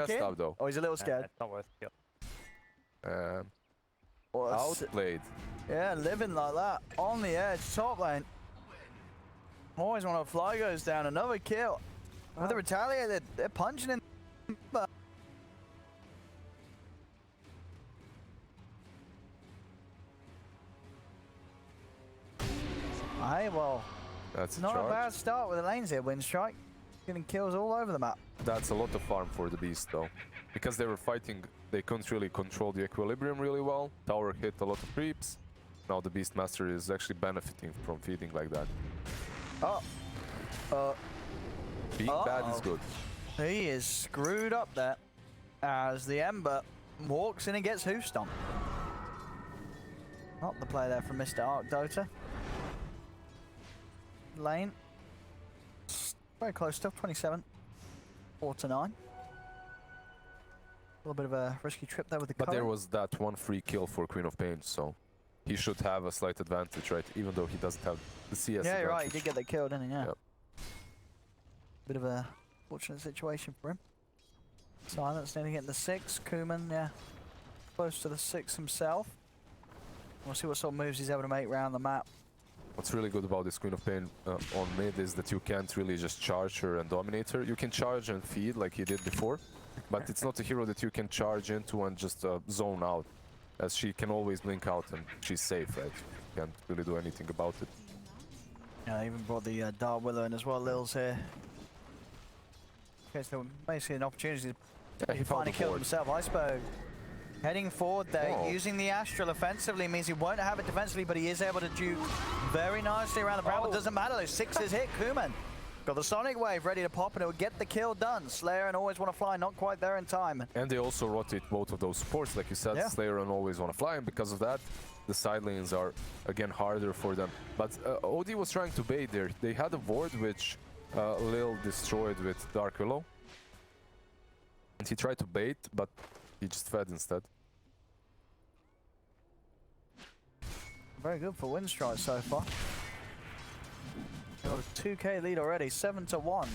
Messed up though. Oh, he's a little scared. It's not worth it. Outplayed. Yeah, living like that. On the edge, top lane. Always when a fly goes down, another kill. With the retaliate, they're punching in. Aye, well, That's a not charge. a bad start with the lanes here, Winstrike. Getting kills all over the map. That's a lot of farm for the beast though. Because they were fighting, they couldn't really control the equilibrium really well. Tower hit a lot of creeps. Now the Beastmaster is actually benefiting from feeding like that. Being bad is good. He is screwed up there as the Ember walks in and gets hoof stomped. Not the play there from Mr. Arc Dota. Lane. Very close stuff, 27. 4-9. A little bit of a risky trip there with the But there was that one free kill for Queen of Pain, so he should have a slight advantage, right? Even though he doesn't have the CS Yeah, advantage. you're right. He did get the kill, didn't he? Yeah. Yep. Bit of a fortunate situation for him. Silence nearly getting the 6. Kuman, yeah, close to the 6 himself. We'll see what sort of moves he's able to make around the map. What's really good about this Queen of Pain on mid is that you can't really just charge her and dominate her. You can charge and feed like he did before, but it's not a hero that you can charge into and just zone out, as she can always blink out and she's safe, right? You can't really do anything about it. Yeah, I even brought the Dark Willow in as well, Lil's here. Okay, so basically an opportunity to He finally found kill the board. himself. Iceberg heading forward there, Whoa. using the Astral offensively means he won't have it defensively, but he is able to duke very nicely around the brow. But doesn't matter, those 6s hit. Kuman got the Sonic Wave ready to pop and it will get the kill done. Slayer and Always Wanna Fly not quite there in time. And they also rotate both of those supports, like you said, Yeah. Slayer and Always Wanna Fly, and because of that, the side lanes are, again, harder for them. But OD was trying to bait there. They had a ward which Lil destroyed with Dark Willow. And he tried to bait, but he just fed instead. Very good for Winstrike so far. Got a 2k lead already, 7-1.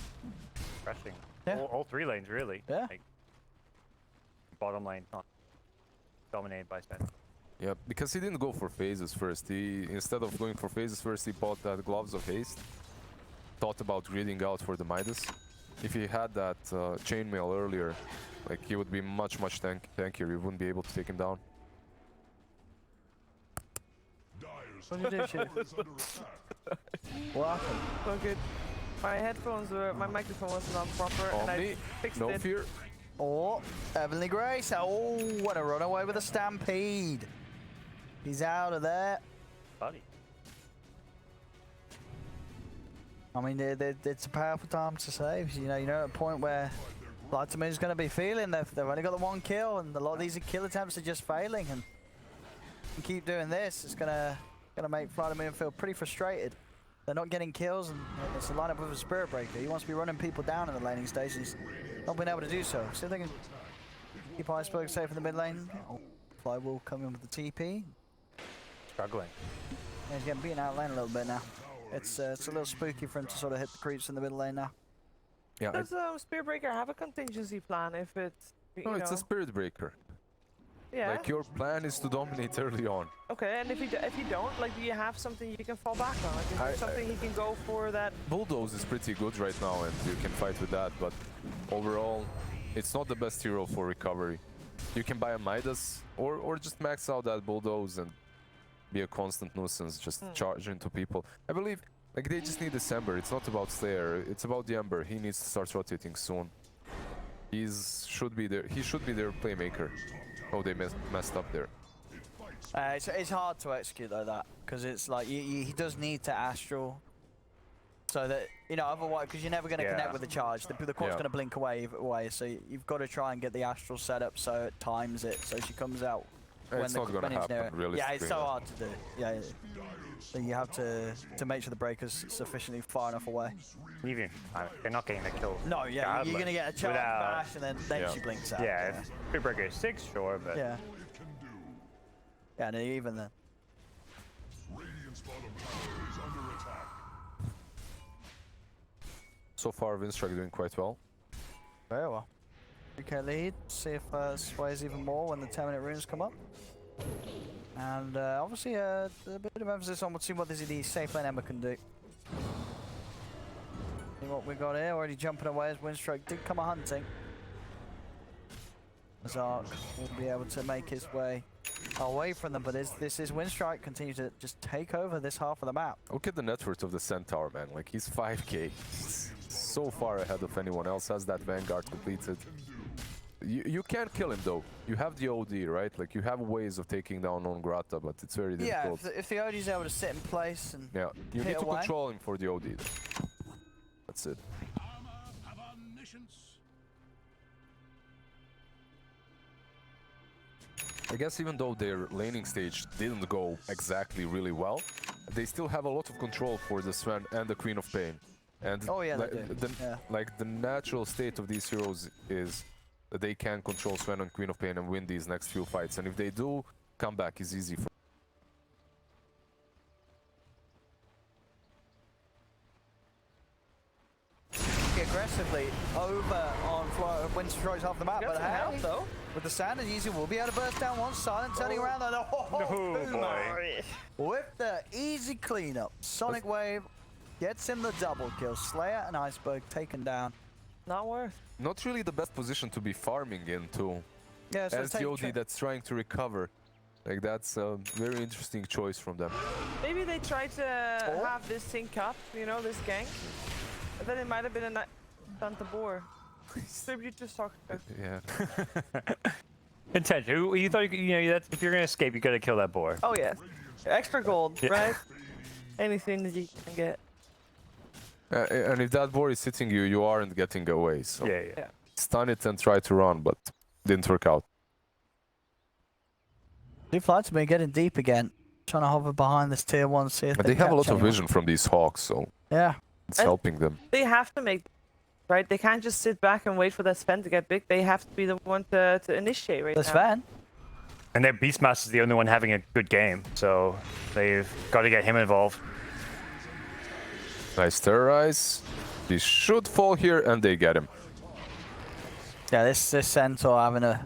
Pressing. Yeah. All 3 lanes, really. Yeah. Like, bottom lane, not dominated by Sven. Yeah, because he didn't go for phases first. He, instead of going for phases first, he bought that Gloves of Haste. Thought about greeding out for the Midas. If he had that chainmail earlier, like, he would be much tankier. You wouldn't be able to take him down. What did you do, Chief? What happened? Okay. My headphones were, my microphone was not proper, and I Omni, fixed no it. fear. Oh, Heavenly Grace. Oh, what a runaway with a Stampede. He's out of there. Buddy. I mean, it's a powerful time to save. You know, at a point where Vladimirs going to be feeling they've only got the 1 kill, and a lot of these kill attempts are just failing. And keep doing this, it's gonna make Vladimir feel pretty frustrated. They're not getting kills, and it's a lineup with a Spirit Breaker. He wants to be running people down in the laning stage. He's not been able to do so. See if they can keep Iceberg safe in the mid lane. Oh, Fly will come in with the TP. Struggling. Yeah, he's getting beaten out lane a little bit now. It's a little spooky for him to sort of hit the creeps in the middle lane now. Yeah, Does Spear Breaker have a contingency plan if it's, you no, know? it's a Spirit Breaker. Yeah. Like, your plan is to dominate early on. Okay, and if you don't, like, do you have something you can fall back on? Like, is there something he can go for that? Bulldoze is pretty good right now, and you can fight with that, but overall, it's not the best hero for recovery. You can buy a Midas, or just max out that Bulldoze and be a constant nuisance, just charge into people. I believe, like, they just need this Ember. It's not about Slayer, it's about the Ember. He needs to start rotating soon. He should be their playmaker. Oh, they messed up there. It's hard to execute though, that, because it's like he does need to Astral, so that, you know, otherwise, because you're never going to connect with the charge. The quart's going to blink away, so you've got to try and get the Astral set up so it times it, so she comes out when It's not going to happen, realistically. Yeah, it's so hard to do. Yeah, so you have to make sure the breaker's sufficiently far enough away. Even they're not getting the kill. No, yeah, you're going to get a charge bash and then she blinks out. Yeah, if Spear Breaker is 6, sure, but yeah. Yeah, and even then. So far, Winstrike doing quite well. Very well. Okay, lead. See if sways even more when the 10-minute runes come up. And obviously a bit of emphasis on see what this safe lane Ember can do. See what we got here. Already jumping away as Winstrike did come a hunting. Asrock will be able to make his way away from them, but this is Winstrike continue to just take over this half of the map. Look at the net worth of the Centaur, man. Like, he's 5k. He's so far ahead of anyone else. Has that Vanguard completed. You can't kill him though. You have the OD, right? Like, you have ways of taking down on Grata, but it's very difficult. Yeah, if the OD is able to sit in place and yeah, you hit need to away. control him for the OD. That's it. I guess even though their laning stage didn't go exactly really well, they still have a lot of control for the Sven and the Queen of Pain. And oh yeah, like the natural state of these heroes is that they can control Sven and Queen of Pain and win these next few fights. And if they do, comeback is easy for aggressively over on Winstrike's half the map, but hey, though. With the sand and easy will be able to burst down one side and turning around and boy. with the easy cleanup. Sonic Wave gets him the double kill. Slayer and Iceberg taken down. Not worth. not really the best position to be farming in too. Yeah, so as the OD that's trying to recover. Like, that's a very interesting choice from them. Maybe they tried to have this sync up, you know, this gank. And then it might have been a nice Santa Boar. Tribute to soccer. Yeah. Intent. You thought you know that if you're gonna escape, you gotta kill that boar. Oh yeah, extra gold, Yeah. right? Anything that you can get. And if that boar is hitting you, you aren't getting away. So Yeah. stun it and try to run, but didn't work out. Two flights have been getting deep again. Trying to hover behind this tier 1, see if But they they have a lot catch of anyone. vision from these hawks, so Yeah. it's And helping them. They have to make, right? They can't just sit back and wait for that Sven to get big. They have to be the one to initiate right That's now. Sven. And their Beastmaster's the only one having a good game, so they've got to get him involved. Nice terrorize. He should fall here, and they get him. Yeah, this Centaur having a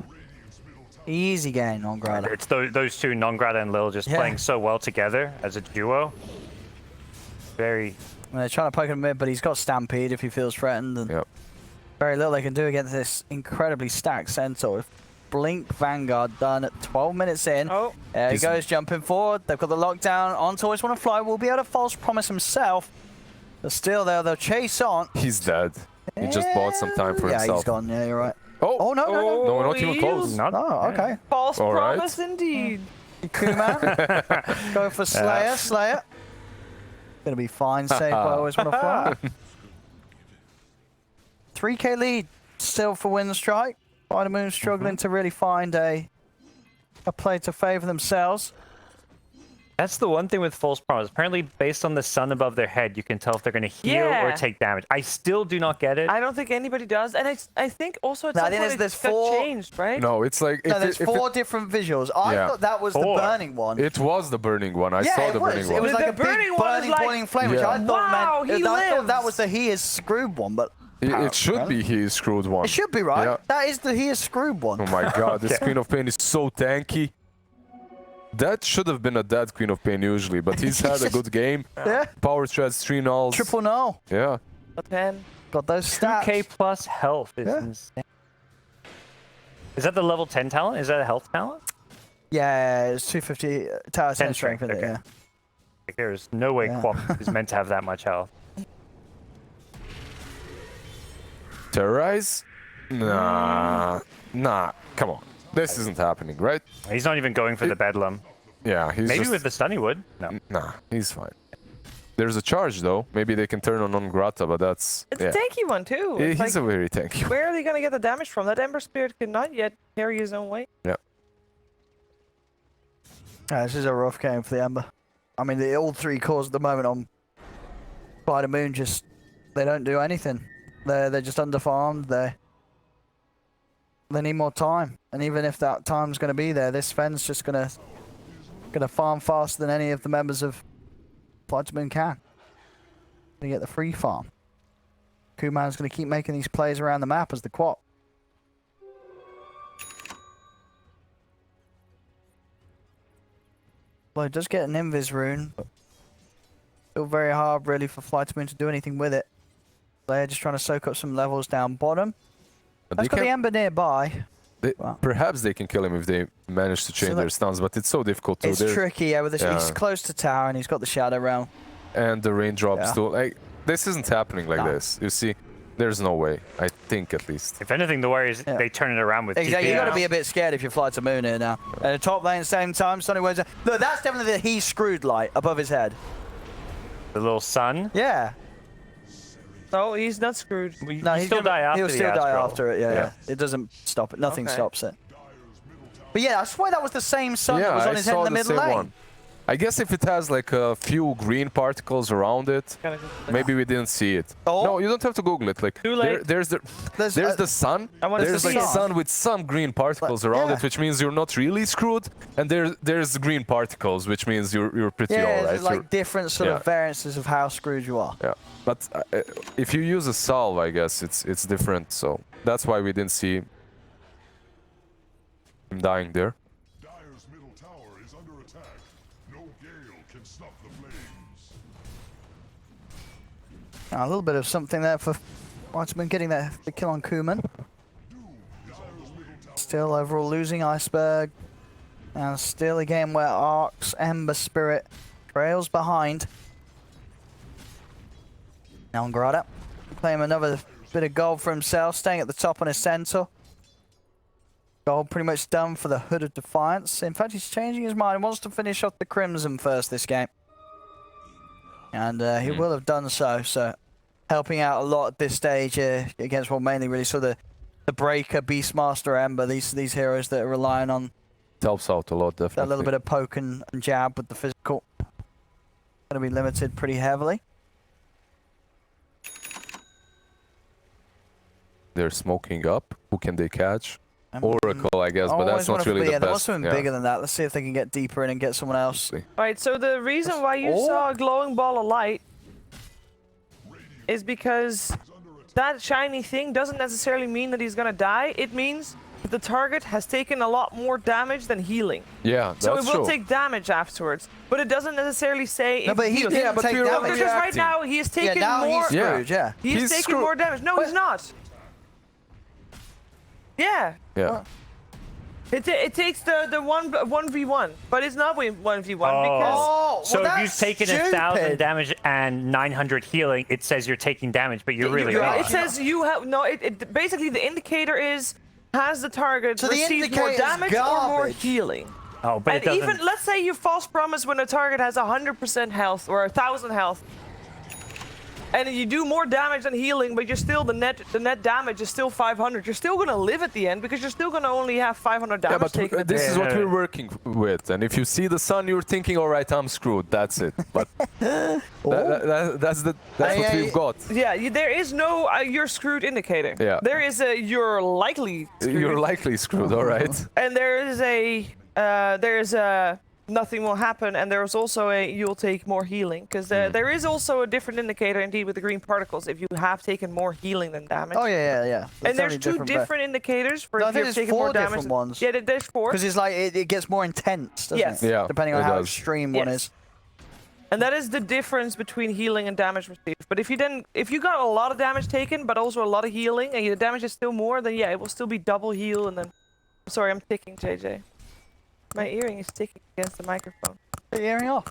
easy game on Grata. It's those two, Non-Grata and Lil, just playing so well together as a duo. Very... They're trying to poke him mid, but he's got Stampede if he feels threatened. And very little they can do against this incredibly stacked Centaur. Blink Vanguard done at 12 minutes in. Oh. There he goes, jumping forward. They've got the lockdown on to Always Wanna Fly. Will be able to false promise himself. But still, they'll chase on. He's dead. He just bought some time for himself. Yeah, he's gone. Yeah, you're right. Oh, no. No, not even close. Not, Oh, okay. False All right. promise indeed. Kuman. Go for Slayer. Slayer. Gonna be fine. Saved by Always Wanna Fly. 3k lead still for Winstrike. Vitamoon struggling to really find a play to favor themselves. That's the one thing with false promise. Apparently, based on the sun above their head, you can tell if they're going to heal or take damage. I still do not get it. I don't think anybody does, and I think also at No, I some think point there's it got four- changed, right? No, it's like... No, there's four different visuals. I thought that was the burning one. It was the burning one. I saw the burning one. It was like a big burning one was burning, like, boiling flame, which I thought wow, meant... he I thought that lives. was the He Is Screwed one, but... It should be he is screwed one. It should be, right? Yeah. That is the He Is Screwed one. Oh my god, this Queen of Pain is so tanky. That should have been a dead Queen of Pain usually, but he's had a good game. Yeah. Power threads, 3 nulls. Triple null. Yeah. A 10. Got those stats. 2k plus health is insane. Is that the level 10 talent? Is that a health talent? Yeah, it's 250 tower 10 strength in it, yeah. Like, there's no way Quap is meant to have that much health. Terrorize? Nah. Nah. Come on. This isn't happening, right? He's not even going for the Bedlam. Yeah, he's Maybe just... with the stun he would. No. Nah, he's fine. There's a charge though. Maybe they can turn on Grata, but that's... It's a tanky one too. It's He's like, a very tanky one. where are they gonna get the damage from? That Ember Spirit cannot yet carry his own weight. Yeah. This is a rough game for the Ember. I mean, all 3 cores at the moment on Vitamoon just... They don't do anything. They're just underfarmed. They need more time. And even if that time's going to be there, this Sven's just going to farm faster than any of the members of Vitamoon can. They get the free farm. Kuman's going to keep making these plays around the map as the Quap. Well, it does get an invis rune. Still very hard, really, for Flight Moon to do anything with it. They're just trying to soak up some levels down bottom. That's got the Ember nearby. Perhaps they can kill him if they manage to change their stuns, but it's so difficult to. It's tricky, yeah. With this, he's close to tower and he's got the Shadow Realm. And the raindrops too. Like, this isn't happening like this. You see, there's no way. I think at least. If anything, the Warriors they turn it around with. Exactly. GP You got to now. be a bit scared if you fly to Moon here now. At the top lane, same time. Sunny Waves. Look, that's definitely the he's screwed light above his head. The little sun. Yeah. No, he's not screwed. No, he'll still die after. He'll still die after it. Yeah. It doesn't stop it. Nothing stops it. But yeah, I swear that was the same sun that was on his head in the middle lane. One. I guess if it has like a few green particles around it, maybe we didn't see it. Oh. No, you don't have to Google it. Like there's the sun. There's like sun with some green particles around it, which means you're not really screwed. And there's green particles, which means you're pretty alright. There's like different sort of variances of how screwed you are. Yeah, but if you use a salve, I guess it's different. So that's why we didn't see him dying there. A little bit of something there for Whiteman getting the kill on Kuman. Still overall losing Iceberg. And still a game where Ark's Ember Spirit trails behind. Now Grada claim another bit of gold for himself, staying at the top on his centaur. Gold pretty much done for the Hood of Defiance. In fact, he's changing his mind. He wants to finish off the Crimson first this game. And he will have done so, so helping out a lot at this stage against what mainly really saw the Breaker, Beastmaster, Ember, these heroes that are relying on. It helps out a lot, definitely. That little bit of poke and jab with the physical. Going to be limited pretty heavily. They're smoking up. Who can they catch? Oracle, I guess, but that's not really the best. They want something bigger than that. Let's see if they can get deeper in and get someone else. Right, so the reason why you saw a glowing ball of light is because that shiny thing doesn't necessarily mean that he's gonna die. It means that the target has taken a lot more damage than healing. Yeah, that's so it will true. take damage afterwards, but it doesn't necessarily say. No, but he didn't take damage. Because right now he is taking more. He's screwed, He is taking more damage. No, he's not. Yeah. Yeah. It takes the 1v1, but it's not 1v1 because. So if you've taken 1,000 damage and 900 healing, it says you're taking damage, but you're really not. It says you have no. It basically the indicator is has the target received more damage or more healing. Oh, but and it doesn't. even let's say you false promise when a target has 100% health or 1,000 health. And you do more damage than healing, but you're still the net damage is still 500. You're still gonna live at the end because you're still gonna only have 500 damage. Yeah, but this is what we're working with. And if you see the sun, you're thinking, all right, I'm screwed. That's it. But that's what we've got. Yeah, there is no you're screwed indicator. Yeah. There is a you're likely screwed. You're likely screwed. All right. And there is a nothing will happen, and there's also a you'll take more healing because there is also a different indicator indeed with the green particles if you have taken more healing than damage. Oh yeah. And there's two different indicators for if you've taken more damage. Ones. Yeah, there's 4. Because it's like it gets more intense, doesn't it? Yeah, depending on how extreme one is. And that is the difference between healing and damage received. But if you got a lot of damage taken, but also a lot of healing, and your damage is still more, then yeah, it will still be double heal. And then, sorry, I'm ticking, JJ. My earring is ticking against the microphone. Take the earring off.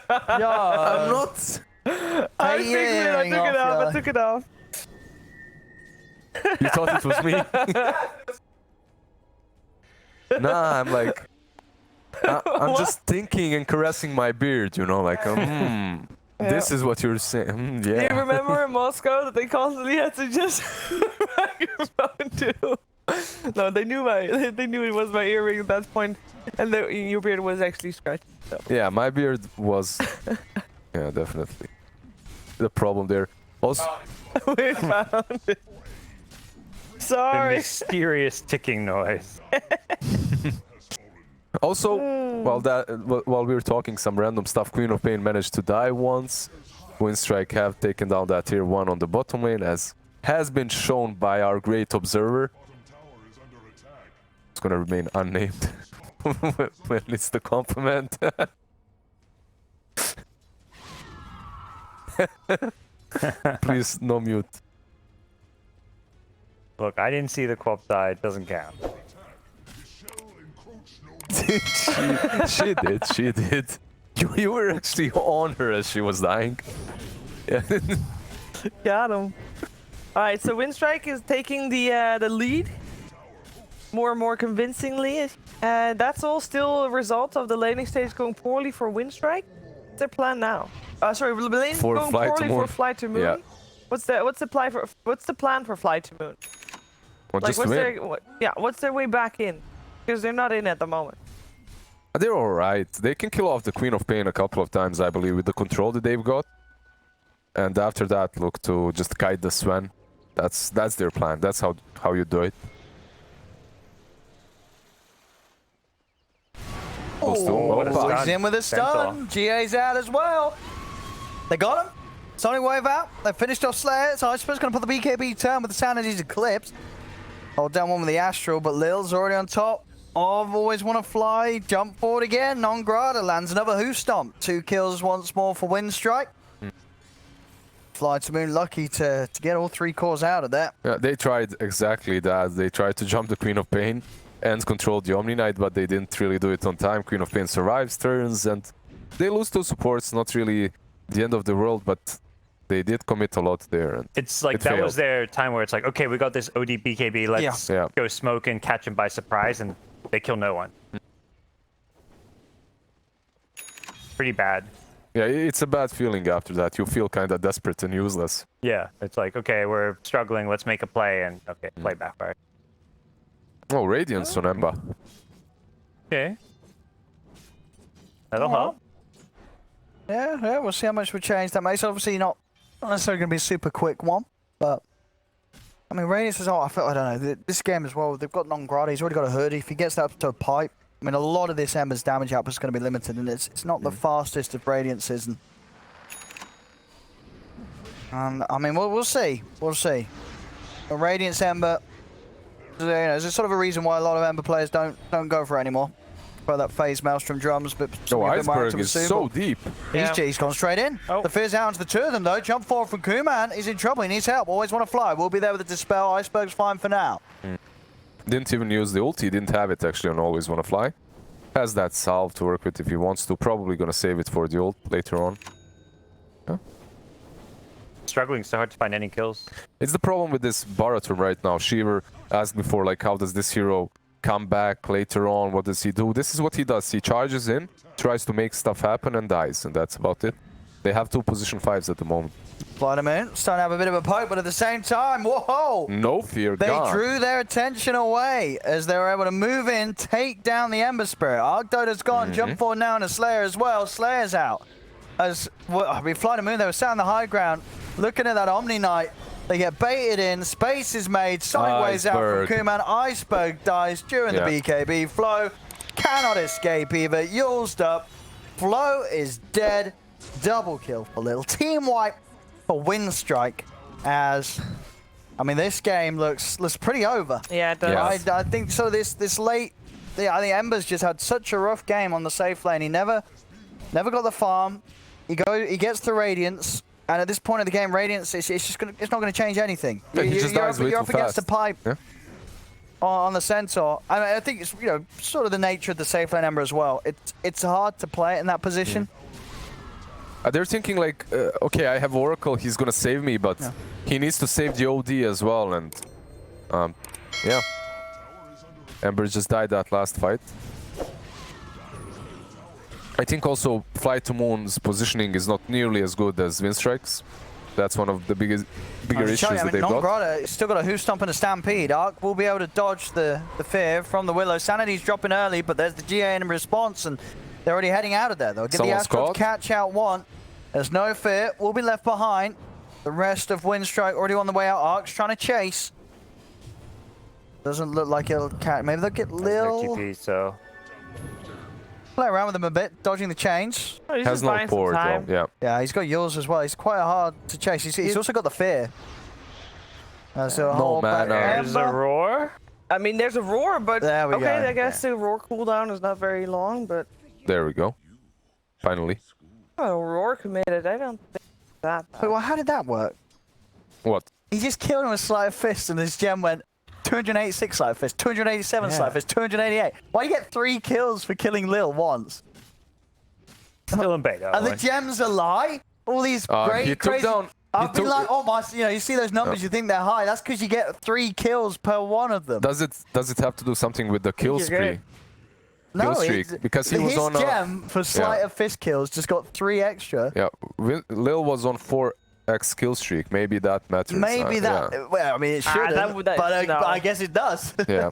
I'm not. I took it off. You thought it was me? Nah, I'm like, I'm just thinking and caressing my beard, you know, like, this is what you're saying. Yeah. Do you remember in Moscow that they constantly had to just microphone too? No, they knew it was my earring at that point, and your beard was actually scratched. So. Yeah, my beard was, yeah, definitely the problem there. Also, we found it. Sorry. The mysterious ticking noise. Also, while we were talking some random stuff, Queen of Pain managed to die once. Winstrike have taken down that tier 1 on the bottom lane, as has been shown by our great observer. gonna remain unnamed when it's the compliment. Please, no mute. Look, I didn't see the Quap die. It doesn't count. she did. She did. You were actually on her as she was dying. Yeah. Got him. All right, so Winstrike is taking the lead more and more convincingly. That's all still a result of the laning stage going poorly for Winstrike. What's their plan now? Sorry, laning For going Flight to poorly Moon. for Flight to Moon. Yeah. What's the plan for Flight to Moon? Well, Like, just what's win. what's their way back in? Because they're not in at the moment. They're alright. They can kill off the Queen of Pain a couple of times, I believe, with the control that they've got. And after that, look to just guide the Sven. That's their plan. That's how you do it. what a Oh, stun. he's in with a stun. GA's out as well. They got him. Sonic Wave out. They finished off Slayer. So I suppose going to put the BKB turn with the Sanity's Eclipse. Hold down one with the Astral, but Lil's already on top. Of Always Want to Fly. Jump forward again. Non-Grata lands another Hoof Stomp. 2 kills once more for Winstrike. Fly to Moon lucky to get all 3 cores out of that. Yeah, they tried exactly that. They tried to jump the Queen of Pain and control the Omni Knight, but they didn't really do it on time. Queen of Pain survives turns, and they lose 2 supports. Not really the end of the world, but they did commit a lot there. And It's like that was their time where it's like, okay, we got this OD BKB. Let's Yeah. go smoke and catch him by surprise, and they kill no one. Pretty bad. yeah, it's a bad feeling after that. You feel kind of desperate and useless. Yeah, it's like, okay, we're struggling. Let's make a play, and okay, play backfire. Oh, Radiance on Emba. Okay. That'll help. Yeah, we'll see how much we change that makes. Obviously not necessarily going to be a super quick one, but I mean, Radiance is all, I don't know, this game as well, they've got Non-Grata, he's already got a hoodie. If he gets that up to a pipe, I mean, a lot of this Ember's damage output is going to be limited, and it's not the fastest of Radiances. And I mean, we'll see. We'll see. A Radiance Ember, you know, there's sort of a reason why a lot of Ember players don't go for it anymore. By that phase Maelstrom drums, but Oh, Iceberg is so deep. He's gone straight in. Oh. The fear's out onto the 2 of them though. Jump forward from Kuman. He's in trouble. He needs help. Always Want to Fly. We'll be there with the Dispel. Iceberg's fine for now. Didn't even use the ulti. Didn't have it actually on Always Want to Fly. Has that salve to work with if he wants to. Probably gonna save it for the ult later on. Struggling so hard to find any kills. It's the problem with this Baraton right now. Shiver asked before, like, how does this hero come back later on? What does he do? This is what he does. He charges in, tries to make stuff happen, and dies, and that's about it. They have 2 position 5s at the moment. Fly to Moon. Starting to have a bit of a poke, but at the same time, whoa! No fear, They gone. drew their attention away as they were able to move in, take down the Ember Spirit. Arcdota's gone. Jump forward now on a Slayer as well. Slayer's out. As we Fly to Moon, they were sat on the high ground, looking at that Omni Knight. They get baited in, space is made, Sonic Waves out from Kuman, Iceberg dies during the BKB. Flow cannot escape either, Yulzed up, Flow is dead, double kill for Lil. Team wipe for Winstrike as, I mean, this game looks pretty over. Yeah, it does. Yeah. I think so this late, I think Ember's just had such a rough game on the safe lane. He never got the farm, he gets the Radiance, and at this point in the game, Radiance, it's not going to change anything. Yeah, he just dies way you're too up against the fast. pipe Yeah. on the Centaur. I mean, I think it's sort of the nature of the safe lane Ember as well. It's hard to play it in that position. They're thinking like, okay, I have Oracle, he's gonna save me, but he needs to save the OD as well, and yeah. Ember just died that last fight. I think also Fly to Moon's positioning is not nearly as good as Winstrike's. That's one of the bigger issues that they've got. Non-Grata still got a Hoof Stomp and a Stampede. Arc will be able to dodge the fear from the Willow. Sanity's dropping early, but there's the GA in response, and they're already heading out of there. They'll get the Astral to catch out one. There's no fear. Will be left behind. The rest of Winstrike already on the way out. Arc's trying to chase. Doesn't look like it'll catch. Maybe they'll get Lil. TP, so Play around with him a bit, dodging the chains. Oh, he's Has just no buying some port, time. yeah. Yeah, he's got yours as well. He's quite hard to chase. He's also got the fear. So No mana. there's a roar. I mean, there's a roar, but There we okay, go, I guess the roar cooldown is not very long, but There we go. Finally. oh, roar committed. I don't think that. Wait, well, how did that work? What? He just killed him with sleight of fist, and his gem went 286 sleight of fist, 287 sleight of fist, 288. Why do you get 3 kills for killing Lil once? Still in beta. And the gems a lie? All these great, he took crazy... down. I've been like, oh my, you know, you see those numbers, you think they're high. That's because you get 3 kills per one of them. Does it have to do something with the kill you're streak? good. No, Kill streak, because he was his on a- gem for sleight of fist kills just got 3 extra. Yeah, Lil was on 4x kill streak. Maybe that matters. Maybe that. Yeah. Well, I mean, it should, but no. I guess it does. Yeah.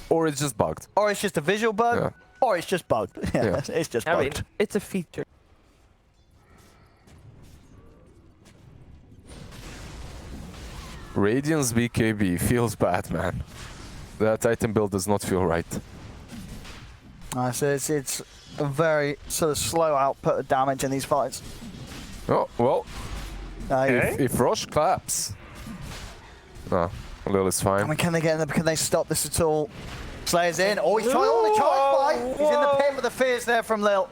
Or it's just bugged. Or it's just a visual bug, Yeah. or it's just bugged. Yeah, Yeah. it's just I mean, bugged. it's a feature. Radiance BKB feels bad, man. That item build does not feel right. So it's a very sort of slow output of damage in these fights. Oh, well, Okay. if Roche claps. No, Lil is I fine. mean, can they get in there? Can they stop this at all? Slayer's in. Oh, he's trying all the charge fight. He's in the pit with the fears there from Lil.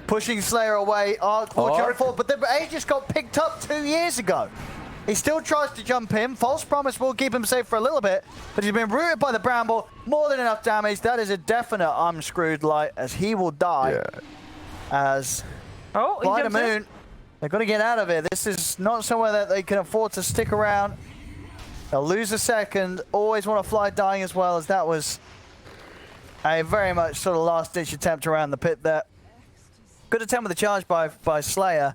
Pushing Slayer away. Arc, Arc. but the A just got picked up 2 years ago. He still tries to jump in. False Promise will keep him safe for a little bit, but he's been rooted by the Bramble. More than enough damage. That is a definite I'm screwed light, as he will die. Yeah. As Oh, he Fly the jumps in. Moon, they've got to get out of here. This is not somewhere that they can afford to stick around. They'll lose a second. Always want to fly dying as well, as that was a very much sort of last-ditch attempt around the pit there. Good attempt with the charge by Slayer,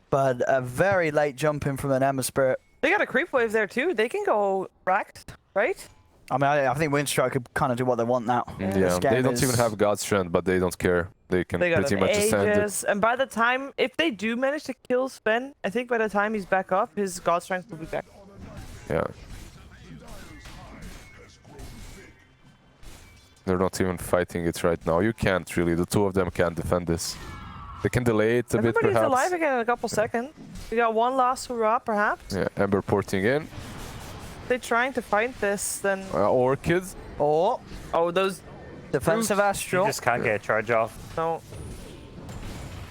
but a very late jump in from an Ember Spirit. They got a creep wave there too. They can go racked, right? I mean, I think Winstrike could kind of do what they want now. Yeah, This they game don't is- even have God Strength, but they don't care. They can They got pretty an much just end it. Aegis, and by the time, if they do manage to kill Sven, I think by the time he's back up, his God Strength will be back. Yeah. They're not even fighting it right now. You can't really. The two of them can't defend this. They can delay it a bit, Everybody's perhaps. alive again in a couple seconds. We got one last hurrah, perhaps. Yeah, Ember porting in. If they're trying to fight this, then... Orchid. Or Oh, those... defensive You Astral. just can't get a charge off. No.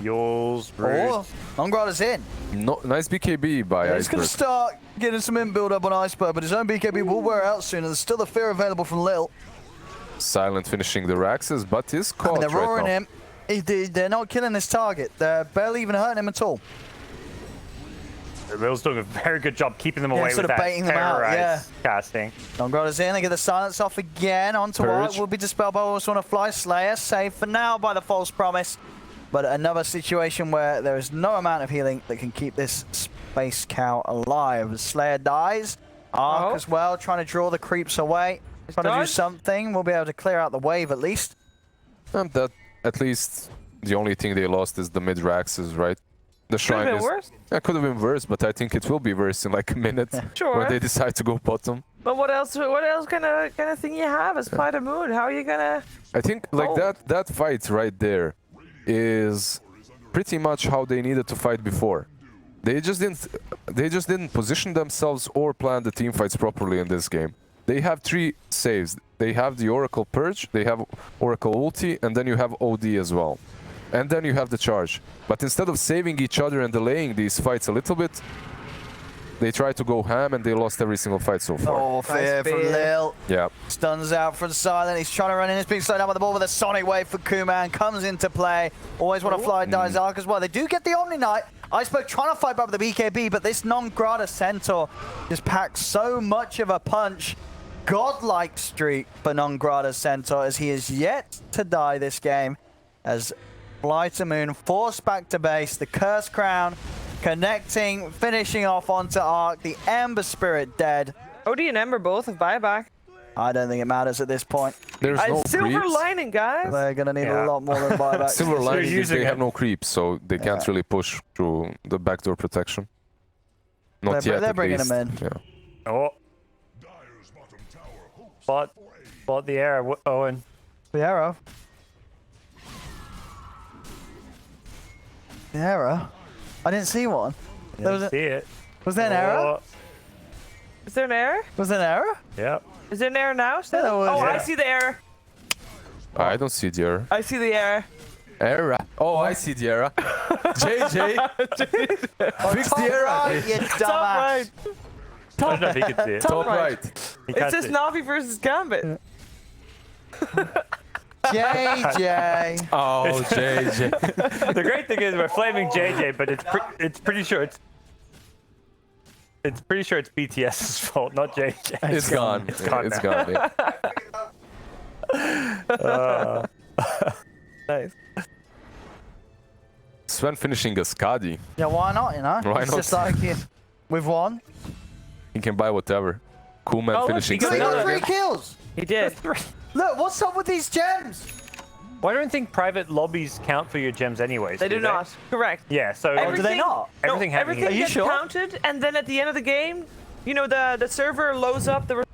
Yours, Or Longrada's in. No, nice BKB by He's going to Iceberg. start getting some in build up on Iceberg, but his own BKB will wear out soon, and there's still the fear available from Lil. Silent finishing the Raxes, but is I mean, caught they're right roaring now. him. They're not killing his target. They're barely even hurting him at all. Will's doing a very good job keeping them away sort with of that baiting them out, terrorize casting. Longrada's in. They get the silence off again. Onto Purge. Art will be dispelled by also on a fly. Slayer safe for now by the False Promise. But another situation where there is no amount of healing that can keep this Space Cow alive. Slayer dies. Arc as well, trying to draw the creeps away. Trying to do done. something. We'll be able to clear out the wave at least. That, at least, the only thing they lost is the mid Raxes, right? The Could shrine have been is... worse. Yeah, could have been worse, but I think it will be worse in like a minute Sure. when they decide to go bottom. But what else kind of thing you have as Fly the Moon? How are you gonna... I think like Oh. that fight right there is pretty much how they needed to fight before. They just didn't position themselves or plan the team fights properly in this game. They have 3 saves. They have the Oracle Purge, they have Oracle Ulti, and then you have OD as well. And then you have the charge. But instead of saving each other and delaying these fights a little bit, they tried to go ham and they lost every single fight so far. Oh, fear from fear. Lil. Yeah. Stuns out from Silent. He's trying to run in. He's being slowed down by the ball with a Sonic Wave for Kuman. Comes into play. Always want to fly dies Arc as well. They do get the Omni Knight. Iceberg trying to fight back with the BKB, but this non-Grata Centaur just packs so much of a punch. Godlike streak for non-Grata Centaur, as he is yet to die this game. As Fly to Moon forced back to base. The Curse Crown connecting, finishing off onto Arc. The Ember Spirit dead. OD and Ember both have buyback. I don't think it matters at this point. There's no Silver creeps. lining, guys. They're going to need Yeah. a lot more than buyback. Silver lining is using they it. have no creeps, so they can't really push through the backdoor protection. Not They're- yet, they're at bringing least. them in. Yeah. Oh. Bought the air, Owen. The arrow. The arrow? I didn't see one. There was, Didn't see it. was there an arrow? Oh, Is there an error? Was there an arrow? yep. Is there an error now? Still? There was. Oh, I Yeah. see the error. I don't see the error. I see the error. Error. Oh, I see the error. JJ, fix the error. Right, you Top dumbass. right. I don't know if he can see it. Top right. right. He It can't says see it. Navi versus Gambit. JJ. Oh, JJ. The great thing is we're flaming JJ, but it's pretty sure it's BTS's fault, not JJ. It's gone. It's gone It's now. gone. Yeah. Nice. Sven finishing a Skadi. Yeah, why not, you know? Why it's not? just like, we've won. He can buy whatever. Cool man Oh, look, finishing he got We got another. 3 kills. He did. Look, what's up with these gems? Well, I don't think private lobbies count for your gems anyways. They do not. Correct. Yeah, so Oh, do they not? everything No, happening everything here. Are you gets sure? counted, and then at the end of the game, you know, the server loads up the.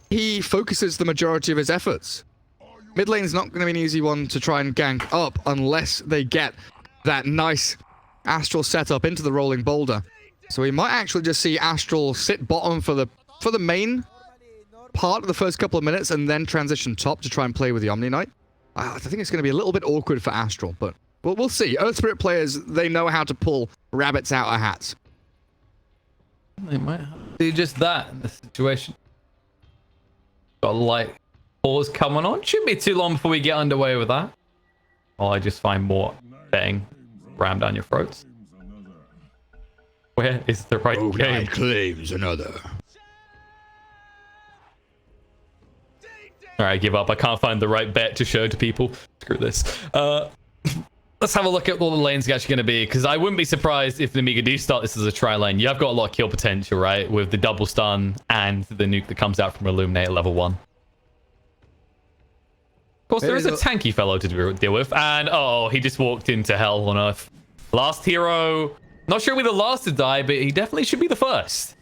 He focuses the majority of his efforts. Mid lane's not going to be an easy one to try and gank up unless they get that nice Astral setup into the rolling boulder. So we might actually just see Astral sit bottom for the main part of the first couple of minutes and then transition top to try and play with the Omni Knight. I think it's going to be a little bit awkward for Astral, but we'll see. Earth Spirit players, they know how to pull rabbits out of hats. They might have to do just that in this situation. Got a light pause coming on. Shouldn't be too long before we get underway with that. While I just find more betting rammed down your throats. Where is the right game? Claims another. Alright, I give up. I can't find the right bet to show to people. Screw this. Let's have a look at what the lane's actually going to be, because I wouldn't be surprised if the Amiga do start this as a tri lane. You have got a lot of kill potential, right? With the double stun and the nuke that comes out from Illuminate at level 1. Of course, there is a tanky fellow to deal with, and oh, he just walked into hell on earth. Last hero, not sure we're the last to die, but he definitely should be the first.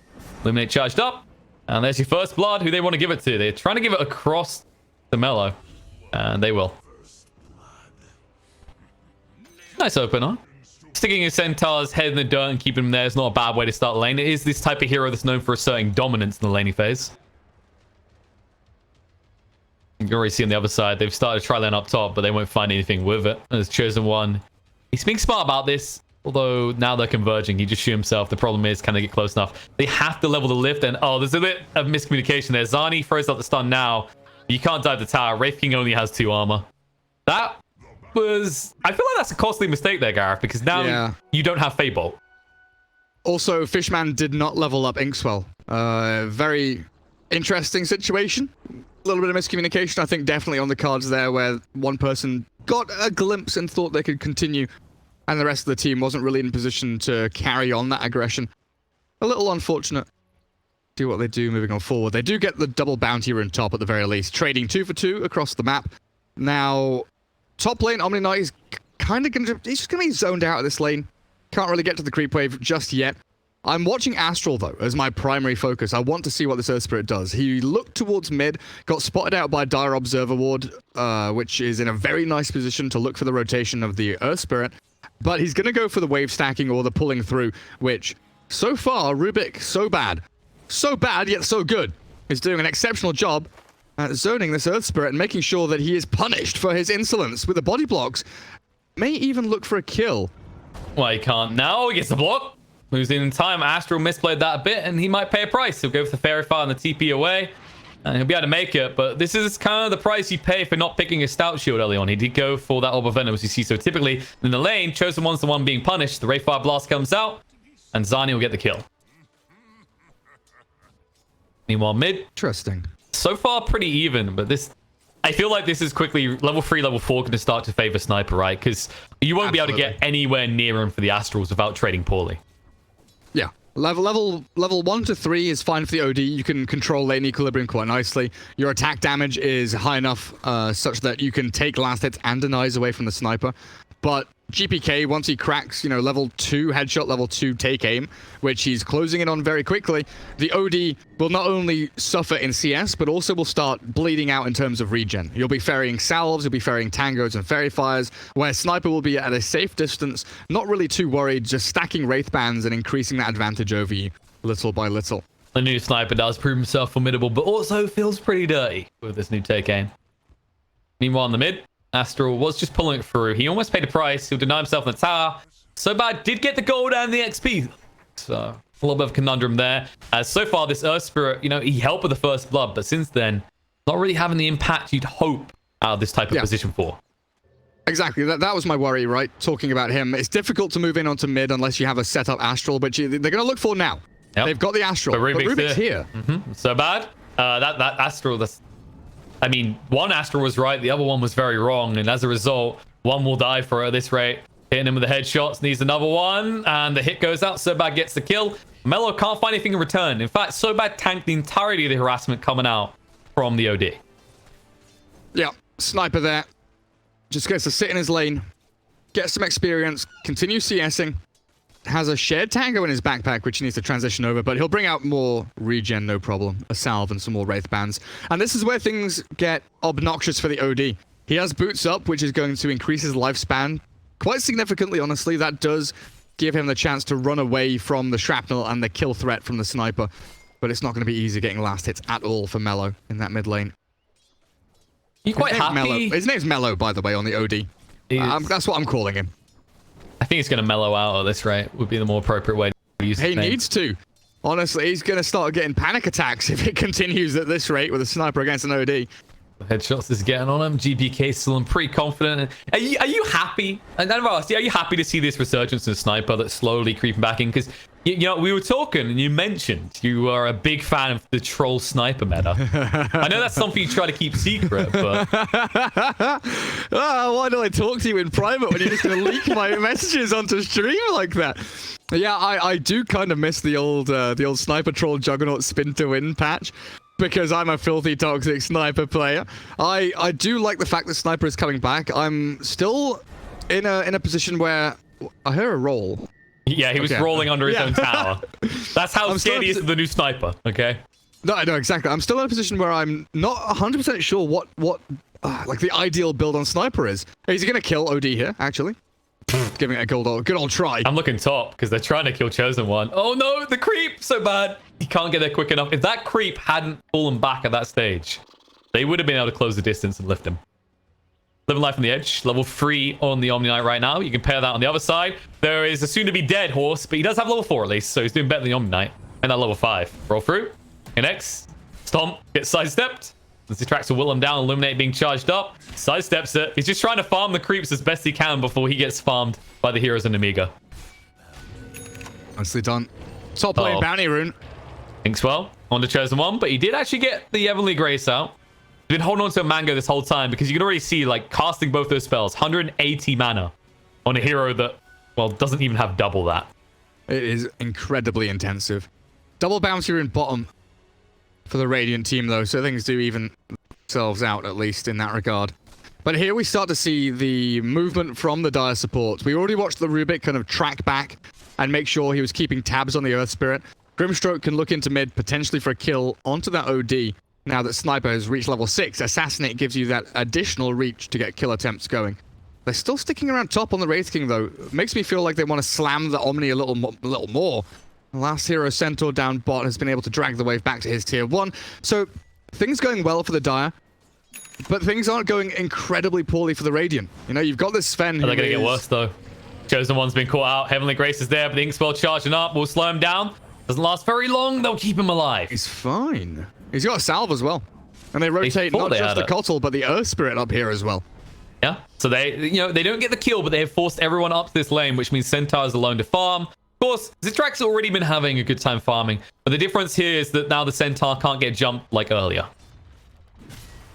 Illuminate charged up, and there's your first blood. Who they want to give it to? They're trying to give it across the Mellow, and they will. Nice opener. Sticking his Centaur's head in the dirt and keeping him there is not a bad way to start the lane. It is this type of hero that's known for asserting dominance in the laning phase. You can already see on the other side, they've started to try lane up top, but they won't find anything with it. And there's Chosen One. He's being smart about this, although now they're converging. He just shoot himself. The problem is, can they get close enough? They have to level the lift, and oh, there's a bit of miscommunication there. Zani throws out the stun now. You can't dive the tower. Wraith King only has 2 armor. That was... I feel like that's a costly mistake there, Gareth, because now you don't have Feybolt. Also, Fishman did not level up Inkswell. Very interesting situation. A little bit of miscommunication, I think, definitely on the cards there, where one person got a glimpse and thought they could continue, and the rest of the team wasn't really in position to carry on that aggression. A little unfortunate. Do what they do moving on forward. They do get the double bounty rune top at the very least, trading 2 for 2 across the map. Now, top lane, Omni Knight is kind of going to... He's just going to be zoned out of this lane. Can't really get to the creep wave just yet. I'm watching Astral, though, as my primary focus. I want to see what this Earth Spirit does. He looked towards mid, got spotted out by Dire Observer Ward, which is in a very nice position to look for the rotation of the Earth Spirit. But he's going to go for the wave stacking or the pulling through, which, so far, Rubik, so bad. So bad, yet so good. He's doing an exceptional job. at zoning this Earth Spirit and making sure that he is punished for his insolence with the body blocks. May even look for a kill. Well, he can't now. He gets the block. Losing in time. Astral misplayed that a bit, and he might pay a price. He'll go for the Fairy Fire and the TP away, and he'll be able to make it. But this is kind of the price you pay for not picking a Stout Shield early on. He did go for that Orb of Venom, as you see. So typically, in the lane, Chosen One's the one being punished. The Ray Fire Blast comes out, and Zani will get the kill. Meanwhile, mid. Interesting. So far, pretty even, but this... I feel like this is quickly level 3, level 4 going to start to favor Sniper, right? Because you won't be able to get anywhere near him for the Astrals without trading poorly. Yeah. Level 1 to 3 is fine for the OD. You can control lane equilibrium quite nicely. Your attack damage is high enough such that you can take last hits and denies away from the Sniper. But GPK, once he cracks, you know, level 2 headshot, level 2 take aim, which he's closing in on very quickly, the OD will not only suffer in CS, but also will start bleeding out in terms of regen. You'll be ferrying salves, you'll be ferrying tangos and fairy fires, where Sniper will be at a safe distance, not really too worried, just stacking wraith bands and increasing that advantage over you little by little. The new Sniper does prove himself formidable, but also feels pretty dirty with this new take aim. Meanwhile, in the mid, Astral was just pulling it through. He almost paid a price. He'll deny himself in the tower. So bad did get the gold and the XP. So a little bit of a conundrum there. As so far, this Earth Spirit, you know, he helped with the first blood, but since then, not really having the impact you'd hope out of this type of position for. Exactly. That was my worry, right? Talking about him. It's difficult to move in onto mid unless you have a setup Astral, which they're going to look for now. Yep. They've got the Astral, but Rubik's here. So bad. That Astral, that's... I mean, one Astral was right, the other one was very wrong, and as a result, one will die for at this rate. Hitting him with the headshots, needs another one, and the hit goes out. Sobad gets the kill. Mello can't find anything in return. In fact, Sobad tanked the entirety of the harassment coming out from the OD. Yeah, Sniper there. Just gets to sit in his lane, get some experience, continue CSing. Has a shared tango in his backpack, which he needs to transition over, but he'll bring out more regen, no problem. A salve and some more wraith bands. And this is where things get obnoxious for the OD. He has boots up, which is going to increase his lifespan quite significantly, honestly. That does give him the chance to run away from the shrapnel and the kill threat from the Sniper. But it's not going to be easy getting last hits at all for Mello in that mid lane. You quite happy? His name's Mello, by the way, on the OD. That's what I'm calling him. I think he's going to mellow out at this rate, would be the more appropriate way to use his name. He needs to. Honestly, he's going to start getting panic attacks if it continues at this rate with a Sniper against an OD. The headshots is getting on him. GPK still pretty confident. Are you happy? And I've asked you, are you happy to see this resurgence in Sniper that's slowly creeping back in? Because, you know, we were talking and you mentioned you are a big fan of the troll Sniper meta. I know that's something you try to keep secret, but... why do I talk to you in private when you're just going to leak my messages onto stream like that? Yeah, I do kind of miss the old Sniper troll Juggernaut spin to win patch. Because I'm a filthy toxic Sniper player. I do like the fact that Sniper is coming back. I'm still in a position where I heard a roll. Yeah, he was rolling under his own tower. That's how scared he is of the new Sniper, okay? No, I know, exactly. I'm still in a position where I'm not 100% sure what like the ideal build on Sniper is. Is he going to kill OD here, actually? Giving it a good old try. I'm looking top because they're trying to kill Chosen One. Oh no, the creep so bad. He can't get there quick enough. If that creep hadn't fallen back at that stage, they would have been able to close the distance and lift him. Living life on the edge, level 3 on the Omni Knight right now. You can pair that on the other side. There is a soon-to-be dead horse, but he does have level 4 at least, so he's doing better than the Omni Knight. And that level 5. Roll through. Connects. Stomp. Gets sidestepped. As the tracks will whittle him down, Illuminate being charged up. Sidesteps it. He's just trying to farm the creeps as best he can before he gets farmed by the heroes in Amiga. Nicely done. Top lane bounty rune. Thinks well on the Chosen One, but he did actually get the Heavenly Grace out. He's been holding on to a Mango this whole time because you can already see, like, casting both those spells. 180 mana on a hero that, well, doesn't even have double that. It is incredibly intensive. Double bounty rune bottom for the Radiant team, though, so things do even themselves out, at least, in that regard. But here we start to see the movement from the Dire supports. We already watched the Rubik kind of track back and make sure he was keeping tabs on the Earth Spirit. Grimstroke can look into mid, potentially for a kill onto that OD. Now that Sniper has reached level 6, Assassinate gives you that additional reach to get kill attempts going. They're still sticking around top on the Wraith King, though. It makes me feel like they want to slam the Omni a little more. The last hero, Centaur, down bot, has been able to drag the wave back to his tier 1. So things going well for the Dire, but things aren't going incredibly poorly for the Radiant. You know, you've got this Sven who They're going to get worse, though. Chosen One's been caught out. Heavenly Grace is there, but the Inkspell charging up will slow him down. Doesn't last very long. They'll keep him alive. He's fine. He's got a salve as well. And they rotate not just the Kotl, but the Earth Spirit up here as well. Yeah, so they don't get the kill, but they have forced everyone up this lane, which means Centaur is alone to farm. Of course, Zitrak's already been having a good time farming, but the difference here is that now the Centaur can't get jumped like earlier.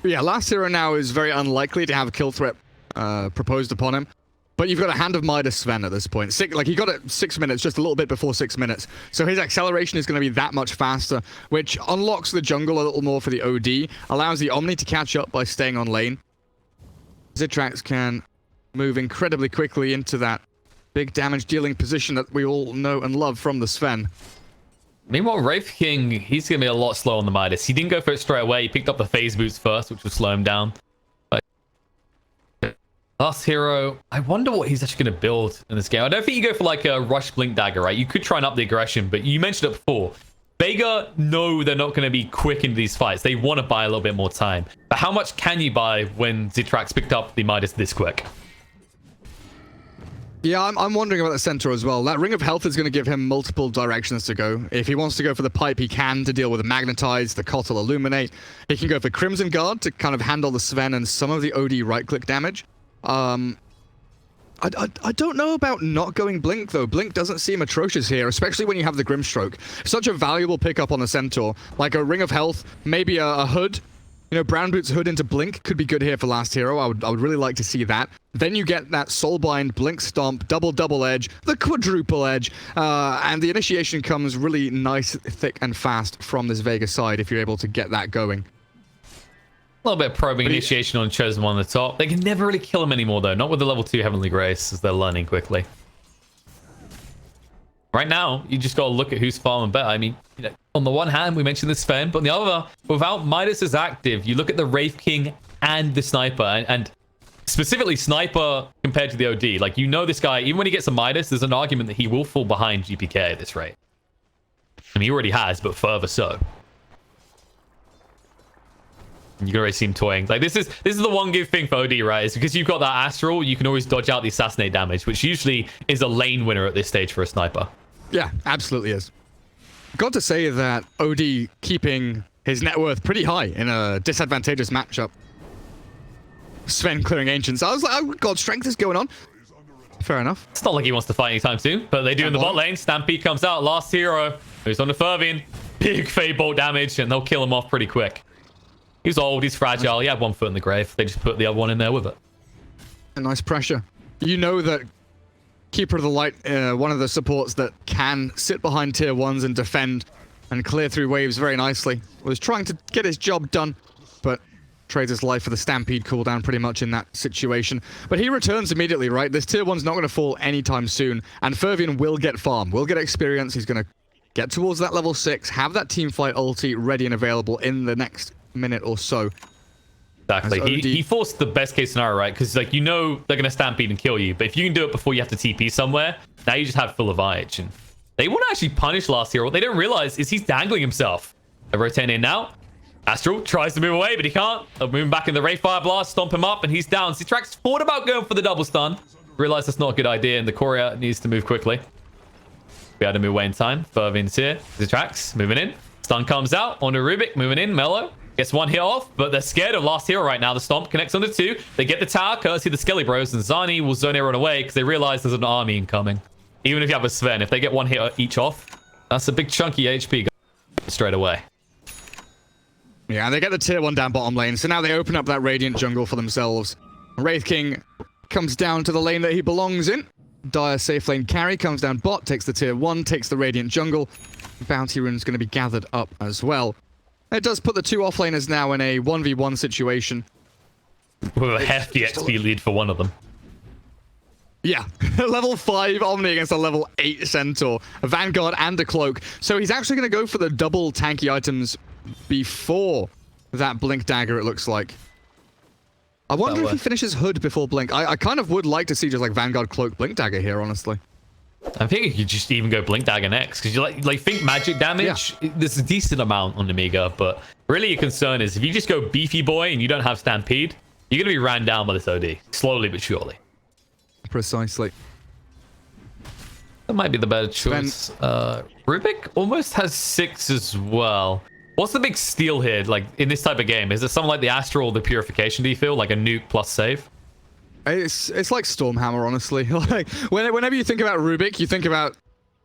Yeah, last hero now is very unlikely to have a kill threat proposed upon him. But you've got a Hand of Midas Sven at this point. He got it 6 minutes, just a little bit before 6 minutes. So his acceleration is going to be that much faster, which unlocks the jungle a little more for the OD, allows the Omni to catch up by staying on lane. Zitrax can move incredibly quickly into that big damage dealing position that we all know and love from the Sven. Meanwhile, Wraith King, he's going to be a lot slower on the Midas. He didn't go for it straight away. He picked up the phase boots first, which will slow him down. Last hero, I wonder what he's actually going to build in this game. I don't think you go for like a Rush Blink Dagger, right? You could try and up the aggression, but you mentioned it before. Vega know they're not going to be quick into these fights. They want to buy a little bit more time. But how much can you buy when Zitrax picked up the Midas this quick? Yeah, I'm wondering about the Centaur as well. That Ring of Health is going to give him multiple directions to go. If he wants to go for the pipe, he can to deal with the Magnetize, the Kotl Illuminate. He can go for Crimson Guard to kind of handle the Sven and some of the OD right-click damage. I don't know about not going Blink, though. Blink doesn't seem atrocious here, especially when you have the Grimstroke. Such a valuable pickup on the Centaur. Like a Ring of Health, maybe a Hood. You know, Brown Boots Hood into Blink could be good here for last hero. I would really like to see that. Then you get that Soulbind, Blink Stomp, double edge, the quadruple edge, and the initiation comes really nice, thick, and fast from this Vega side if you're able to get that going. A little bit of probing initiation on Chosen One on the top. They can never really kill him anymore, though. Not with the level 2 Heavenly Grace, as they're learning quickly. Right now, you just got to look at who's farming better. I mean, you know, on the one hand, we mentioned the Sven, but on the other, without Midas as active, you look at the Wraith King and the Sniper, and specifically Sniper compared to the OD. Like, you know this guy, even when he gets a Midas, there's an argument that he will fall behind GPK at this rate. I mean, he already has, but further so. You can already see him toying. Like, this is the one good thing for OD, right? Is because you've got that Astral, you can always dodge out the Assassinate damage, which usually is a lane winner at this stage for a Sniper. Yeah, absolutely is. Got to say that OD keeping his net worth pretty high in a disadvantageous matchup. Sven clearing Ancients. I was like, oh god, strength is going on. Fair enough. It's not like he wants to fight anytime soon, but they do in the bot lane. Stampede comes out. Last hero. He's on the Fervian. Big Fade Bolt damage, and they'll kill him off pretty quick. He's old, he's fragile, he had 1 foot in the grave. They just put the other one in there with it. A nice pressure. You know that Keeper of the Light, one of the supports that can sit behind tier 1s and defend and clear through waves very nicely, was trying to get his job done, but trades his life for the Stampede cooldown pretty much in that situation. But he returns immediately, right? This tier 1's not going to fall anytime soon, and Fervian will get farm, will get experience. He's going to get towards that level 6, have that teamfight ulti ready and available in the next minute or so. Exactly. He forced the best case scenario, right? Because, like, you know they're going to Stampede and kill you, but if you can do it before you have to TP somewhere, now you just have full of IH. And they want to actually punish last hero. What they don't realize is he's dangling himself. They're rotating in now. Astral tries to move away, but he can't. They'll move him back in the Ray Fire Blast, stomp him up, and he's down. Zitrax thought about going for the double stun. Realized that's not a good idea, and the courier needs to move quickly. Be able to move away in time. Fervin's here. Zitrax moving in. Stun comes out. Onto Rubik, moving in. Mellow gets 1 hit off, but they're scared of last hero right now. The Stomp connects onto 2. They get the tower, courtesy of the Skelly Bros, and Zani will zone everyone away because they realize there's an army incoming. Even if you have a Sven, if they get 1 hit each off, that's a big chunky HP straight away. Yeah, and they get the tier 1 down bottom lane, so now they open up that Radiant jungle for themselves. Wraith King comes down to the lane that he belongs in. Dire safe lane carry comes down bot, takes the tier 1, takes the Radiant jungle. Bounty rune's going to be gathered up as well. It does put the 2 offlaners now in a 1v1 situation. With a hefty XP lead for one of them. Yeah, level 5 Omni against a level 8 Centaur, a Vanguard and a Cloak. So he's actually going to go for the double tanky items before that Blink Dagger, it looks like. I wonder if he finishes Hood before Blink. I kind of would like to see just like Vanguard, Cloak, Blink Dagger here, honestly. I think you could just even go Blink Dagger next, because you like think magic damage. There's a decent amount on Amiga, but really your concern is if you just go Beefy Boy and you don't have Stampede, you're gonna be ran down by this OD slowly but surely. Precisely. That might be the better choice. Rubik almost has 6 as well. What's the big steal here, like in this type of game? Is it something like the Astral or the Purification, do you feel? Like a nuke plus save? It's like Stormhammer, honestly. Like whenever you think about Rubik, you think about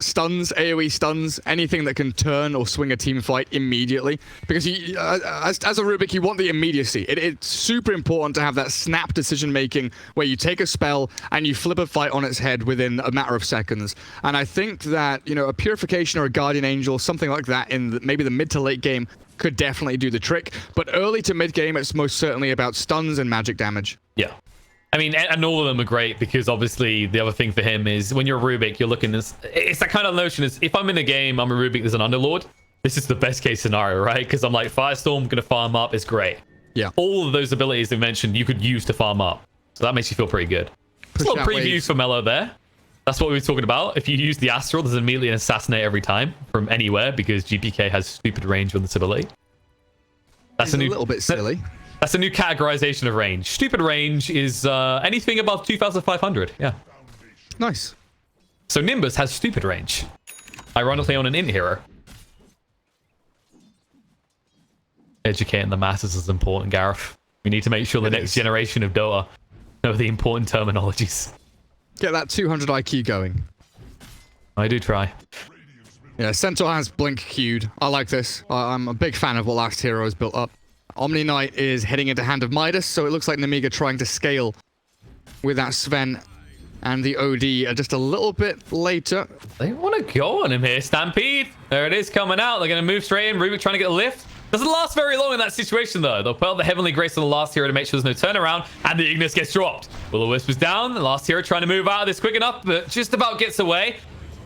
stuns, AoE stuns, anything that can turn or swing a team fight immediately. Because you, as a Rubik, you want the immediacy. It's super important to have that snap decision making where you take a spell and you flip a fight on its head within a matter of seconds. And I think that, you know, a Purification or a Guardian Angel, something like that in maybe the mid to late game could definitely do the trick. But early to mid game, it's most certainly about stuns and magic damage. Yeah. I mean, and all of them are great because obviously the other thing for him is when you're a Rubik, you're looking at it's that kind of notion is if I'm in a game, I'm a Rubik, there's an Underlord. This is the best case scenario, right? Because I'm like, Firestorm, going to farm up, it's great. Yeah. All of those abilities they mentioned, you could use to farm up. So that makes you feel pretty good. Just a little preview for Mello there. That's what we were talking about. If you use the Astral, there's immediately an Assassinate every time from anywhere because GPK has stupid range on this ability. That's a little bit silly. That's a new categorization of range. Stupid range is anything above 2,500. Yeah. Nice. So Nimbus has stupid range. Ironically on an int hero. Educating the masses is important, Gareth. We need to make sure the next generation of Dota know the important terminologies. Get that 200 IQ going. I do try. Yeah, Centaur has Blink queued. I like this. I'm a big fan of what Last Hero has built up. Omni Knight is heading into Hand of Midas, so it looks like Nemiga trying to scale with that Sven and the OD just a little bit later. They want to go on him here. Stampede. There it is coming out. They're going to move straight in. Rubik trying to get a lift. Doesn't last very long in that situation, though. They'll put out the Heavenly Grace on the Last Hero to make sure there's no turnaround, and the Ignis gets dropped. Will-O-Wisp is down. The Last Hero trying to move out of this quick enough, but just about gets away.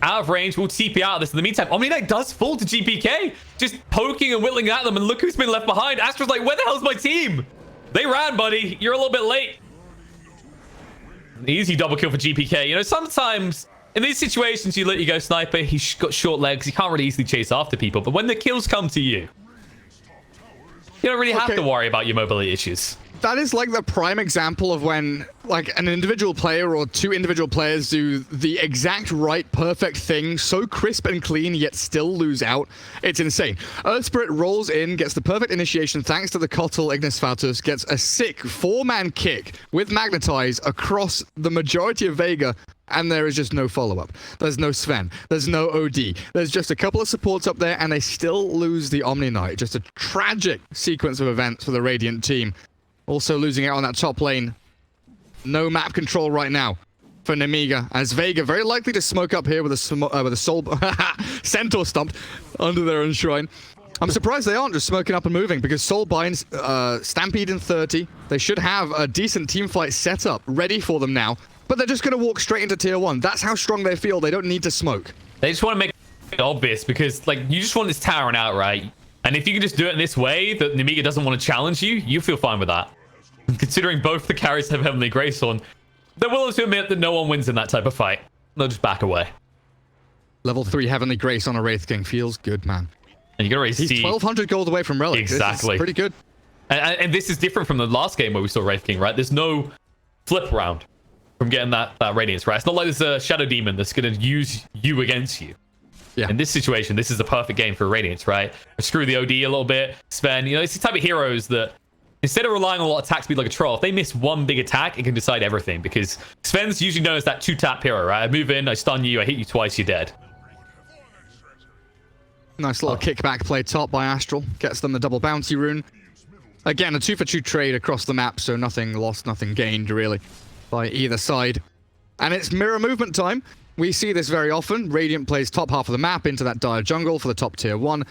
Out of range, will TP out of this. In the meantime, Omni Knight does fall to GPK. Just poking and whittling at them, and look who's been left behind. Astra's like, where the hell's my team? They ran, buddy. You're a little bit late. Easy double kill for GPK. You know, sometimes in these situations, you let you go sniper. He's got short legs. He can't really easily chase after people. But when the kills come to you, you don't really have to worry about your mobility issues. That is like the prime example of when like an individual player or two individual players do the exact right perfect thing so crisp and clean yet still lose out. It's insane. Earth Spirit rolls in, gets the perfect initiation thanks to the Kotal Ignis Fautus, gets a sick 4-man kick with Magnetize across the majority of Vega, and there is just no follow-up. There's no Sven. There's no OD. There's just a couple of supports up there, and they still lose the Omni Knight. Just a tragic sequence of events for the Radiant team. Also losing out on that top lane. No map control right now for Nemiga, as Vega very likely to smoke up here with a soul Centaur stumped under their own shrine. I'm surprised they aren't just smoking up and moving, because Soul binds Stampede in 30. They should have a decent team fight set up ready for them now, but they're just going to walk straight into tier 1. That's how strong they feel. They don't need to smoke. They just want to make it obvious, because like you just want this towering out, right? And if you can just do it in this way, that Nemiga doesn't want to challenge you, you feel fine with that. And considering both the carries have Heavenly Grace on, they're willing to admit that no one wins in that type of fight. They'll just back away. Level 3 Heavenly Grace on a Wraith King feels good, man. And you can already He's see 1,200 gold away from Relic. Exactly. This is pretty good. And this is different from the last game where we saw Wraith King, right? There's no flip round from getting that Radiance, right? It's not like there's a Shadow Demon that's going to use you against you. Yeah. In this situation, this is the perfect game for Radiance, right? Screw the OD a little bit. Sven, you know, it's the type of heroes that instead of relying on a lot of attack speed like a troll, if they miss one big attack, it can decide everything, because Sven's usually known as that 2-tap hero, right? I move in, I stun you, I hit you twice, you're dead. Nice little kickback play top by Astral. Gets them the double bounty rune. Again, a 2-for-2 trade across the map, so nothing lost, nothing gained, really, by either side. And it's mirror movement time. We see this very often. Radiant plays top half of the map into that Dire jungle for the top tier 1.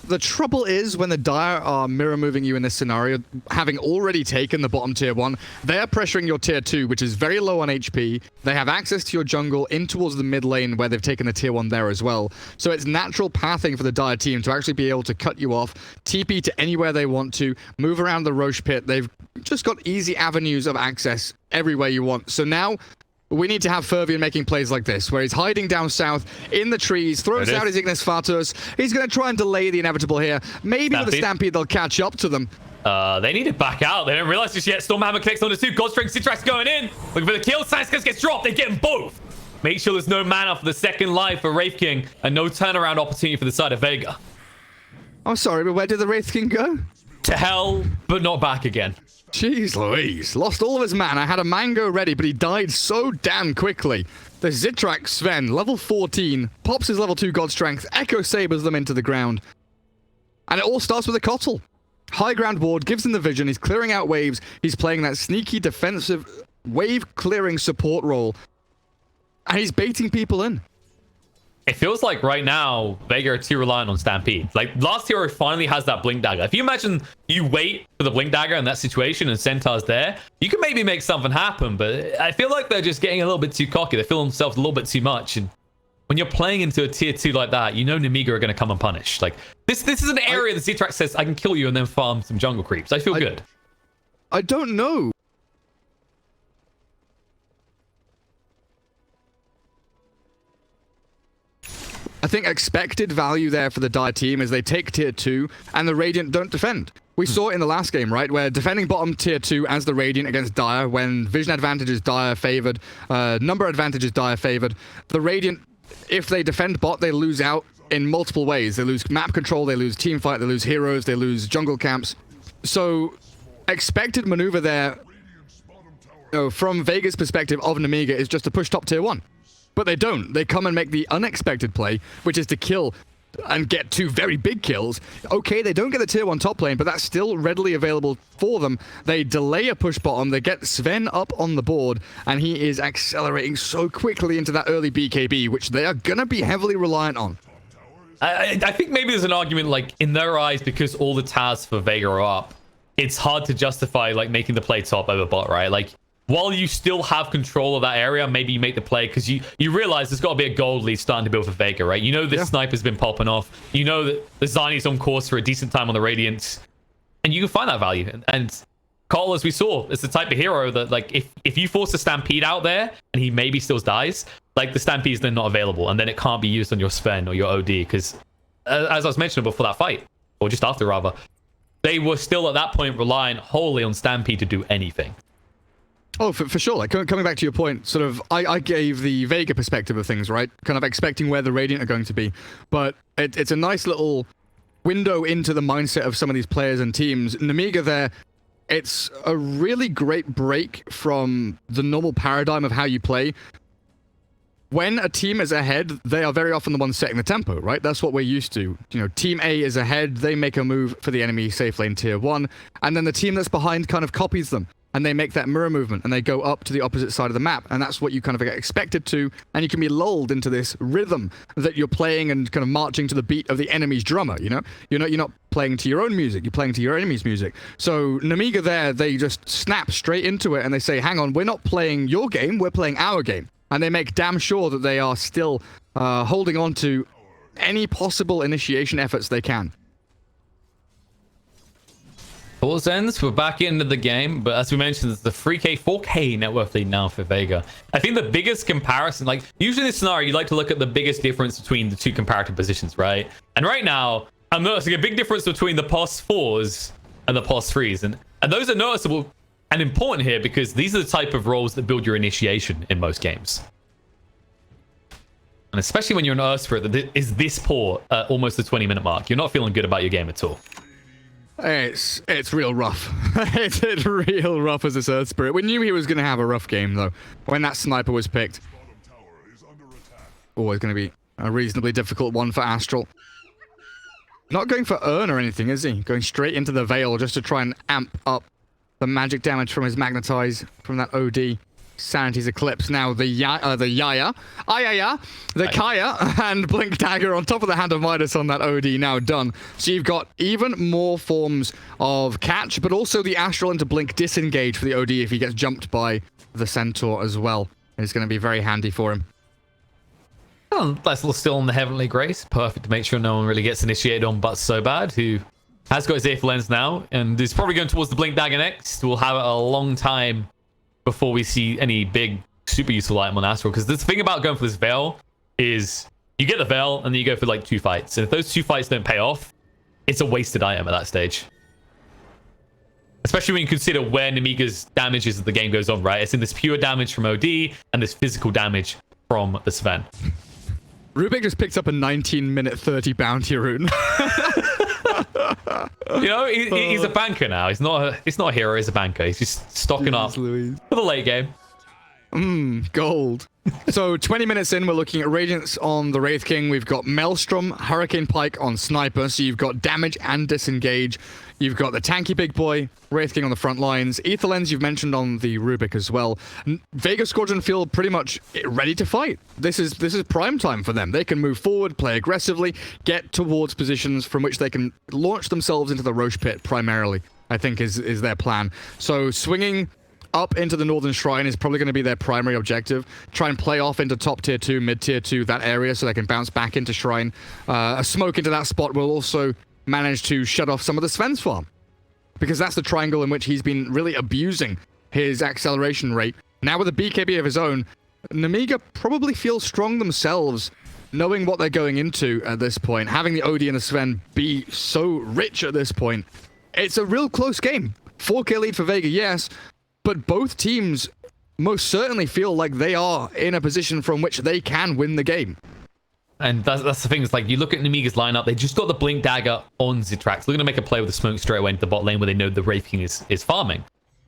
The trouble is when the Dire are mirror moving you in this scenario, having already taken the bottom tier 1, they are pressuring your tier 2, which is very low on HP. They have access to your jungle in towards the mid lane where they've taken the tier 1 there as well. So it's natural pathing for the Dire team to actually be able to cut you off, TP to anywhere they want to, move around the Roche pit. They've just got easy avenues of access everywhere you want. So now we need to have Fervian making plays like this, where he's hiding down south in the trees, throws out his Ignis Fatuus. He's going to try and delay the inevitable here. Maybe with a Stampede, they'll catch up to them. They need to back out. They don't realize this yet. Stormhammer connects on the 2. Godstrength Citrax going in. Looking for the kill. Science gets dropped. They get them both. Make sure there's no mana for the second life for Wraith King and no turnaround opportunity for the side of Vega. Oh, sorry, but where did the Wraith King go? To hell, but not back again. Jeez Louise. Lost all of his mana, had a mango ready, but he died so damn quickly. The Zitrax Sven, level 14, pops his level 2 God Strength, Echo Sabers them into the ground. And it all starts with a Kotl. High ground ward, gives him the vision, he's clearing out waves, he's playing that sneaky defensive wave clearing support role. And he's baiting people in. It feels like right now, Vega are too reliant on Stampede. Like, last hero finally has that Blink Dagger. If you imagine you wait for the Blink Dagger in that situation and Centaur's there, you can maybe make something happen, but I feel like they're just getting a little bit too cocky. They feel themselves a little bit too much, and when you're playing into a tier 2 like that, you know Nemiga are going to come and punish. Like, this is an area that Zitrax says, I can kill you and then farm some jungle creeps. I feel good. I don't know. I think expected value there for the Dire team is they take tier 2 and the Radiant don't defend. We saw it in the last game, right? Where defending bottom tier 2 as the Radiant against Dire, when vision advantage is Dire favored, number advantage is Dire favored, the Radiant, if they defend bot, they lose out in multiple ways. They lose map control, they lose team fight, they lose heroes, they lose jungle camps. So expected maneuver there, from Vega's perspective of Nemiga, is just to push top tier 1. But they don't. They come and make the unexpected play, which is to kill and get 2 very big kills. Okay, they don't get the tier 1 top lane, but that's still readily available for them. They delay a push bottom, they get Sven up on the board, and he is accelerating so quickly into that early BKB, which they are going to be heavily reliant on. I think maybe there's an argument, like, in their eyes, because all the tasks for Vega are up, it's hard to justify, like, making the play top over bot, right? Like, while you still have control of that area, maybe you make the play because you realize there's got to be a gold lead starting to build for Vega, right? You know this sniper's been popping off. You know that the Zani's on course for a decent time on the Radiant. And you can find that value. And Kotl, as we saw, is the type of hero that, like, if you force a Stampede out there and he maybe still dies, like, the Stampede is then not available. And then it can't be used on your Sven or your OD because, as I was mentioning before that fight, or just after rather, they were still at that point reliant wholly on Stampede to do anything. Oh, for sure. Like, coming back to your point, sort of, I gave the Vega perspective of things, right? Kind of expecting where the Radiant are going to be. But it's a nice little window into the mindset of some of these players and teams. Nemiga there, it's a really great break from the normal paradigm of how you play. When a team is ahead, they are very often the ones setting the tempo, right? That's what we're used to. You know, Team A is ahead, they make a move for the enemy safe lane tier 1, and then the team that's behind kind of copies them. And they make that mirror movement and they go up to the opposite side of the map. And that's what you kind of get expected to. And you can be lulled into this rhythm that you're playing and kind of marching to the beat of the enemy's drummer, you know? You're not playing to your own music, you're playing to your enemy's music. So Nemiga there, they just snap straight into it and they say, hang on, we're not playing your game, we're playing our game. And they make damn sure that they are still holding on to any possible initiation efforts they can. Pause ends, we're back into the game, but as we mentioned, it's the 3K, 4K net worth lead now for Vega. I think the biggest comparison, like, usually in this scenario, you like to look at the biggest difference between the 2 comparative positions, right? And right now, I'm noticing a big difference between the POS 4s and the POS 3s. And those are noticeable and important here because these are the type of roles that build your initiation in most games. And especially when you're an Earth Spirit that is this poor at almost the 20-minute mark, you're not feeling good about your game at all. It's real rough. It's real rough as this Earth Spirit. We knew he was going to have a rough game, though, when that sniper was picked. Always going to be a reasonably difficult one for Astral. Not going for Urn or anything, is he? Going straight into the Veil just to try and amp up the magic damage from his Magnetize, from that OD. Sanity's Eclipse now, the Kaya, and Blink Dagger on top of the Hand of Midas on that OD now done. So you've got even more forms of catch, but also the Astral into Blink disengage for the OD if he gets jumped by the Centaur as well. It's going to be very handy for him. Oh, that's still on the Heavenly Grace. Perfect to make sure no one really gets initiated on But So Bad, who has got his Aether Lens now, and is probably going towards the Blink Dagger next. We'll have it a long time before we see any big super useful item on Asrock, because the thing about going for this Veil is you get the Veil and then you go for like 2 fights. And if those 2 fights don't pay off, it's a wasted item at that stage. Especially when you consider where Nemiga's damage is as the game goes on, right? It's in this pure damage from OD and this physical damage from the Sven. Rubik just picked up a 19-minute 30 bounty rune. You know, he's a banker now. He's not a hero, he's a banker. He's just stocking up for the late game. Gold. So 20 minutes in, we're looking at Radiance on the Wraith King. We've got Maelstrom, Hurricane Pike on Sniper. So you've got damage and disengage. You've got the tanky big boy, Wraith King on the front lines. Ether Lens you've mentioned on the Rubik as well. Vega Squadron feel pretty much ready to fight. This is prime time for them. They can move forward, play aggressively, get towards positions from which they can launch themselves into the Roche Pit primarily, I think is their plan. So swinging up into the Northern Shrine is probably going to be their primary objective. Try and play off into top tier 2, mid tier 2, that area, so they can bounce back into Shrine. A smoke into that spot will also manage to shut off some of the Sven's farm, because that's the triangle in which he's been really abusing his acceleration rate. Now with a BKB of his own, Nemiga probably feel strong themselves, knowing what they're going into at this point. Having the OD and the Sven be so rich at this point, it's a real close game. 4K lead for Vega, yes, but both teams most certainly feel like they are in a position from which they can win the game. And that's the thing. It's like you look at Nemiga's lineup, they just got the Blink Dagger on Zitrax. They're going to make a play with the smoke straight away into the bot lane where they know the Wraith King is farming.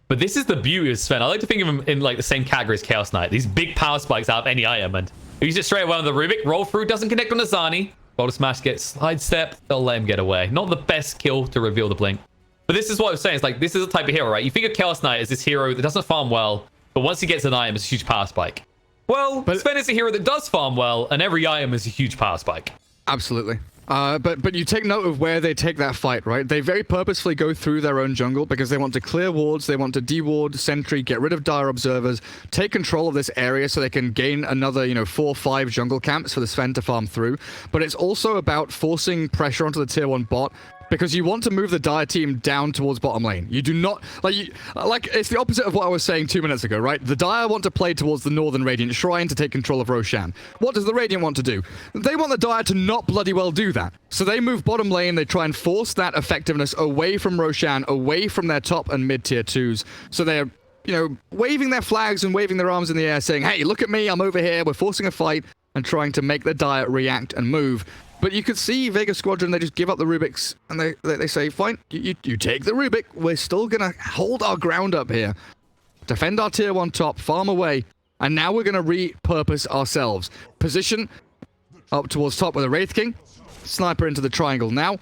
But this is the beauty of Sven. I like to think of him in like the same category as Chaos Knight. These big power spikes out of any item. And he uses it straight away on the Rubik. Roll through, doesn't connect on Azani. Boulder Smash gets sidestep. They'll let him get away. Not the best kill to reveal the Blink. But this is what I was saying. It's like, this is a type of hero, right? You think of Chaos Knight as this hero that doesn't farm well, but once he gets an item, it's a huge power spike. Well, Sven is a hero that does farm well, and every item is a huge power spike. Absolutely. But you take note of where they take that fight, right? They very purposefully go through their own jungle because they want to clear wards, they want to deward sentry, get rid of dire observers, take control of this area so they can gain another, 4 or 5 jungle camps for the Sven to farm through. But it's also about forcing pressure onto the tier 1 bot, because you want to move the Dire team down towards bottom lane. You do not like it's the opposite of what I was saying 2 minutes ago, right? The Dire want to play towards the Northern Radiant Shrine to take control of Roshan. What does the Radiant want to do? They want the Dire to not bloody well do that. So they move bottom lane, they try and force that effectiveness away from Roshan, away from their top and mid tier 2s. So they're, waving their flags and waving their arms in the air saying, hey, look at me, I'm over here, we're forcing a fight, and trying to make the Dire react and move. But you could see Vega Squadron, they just give up the Rubiks, and they say, fine, you take the Rubik, we're still going to hold our ground up here. Defend our tier 1 top, farm away, and now we're going to repurpose ourselves. Position up towards top with a Wraith King, Sniper into the triangle now,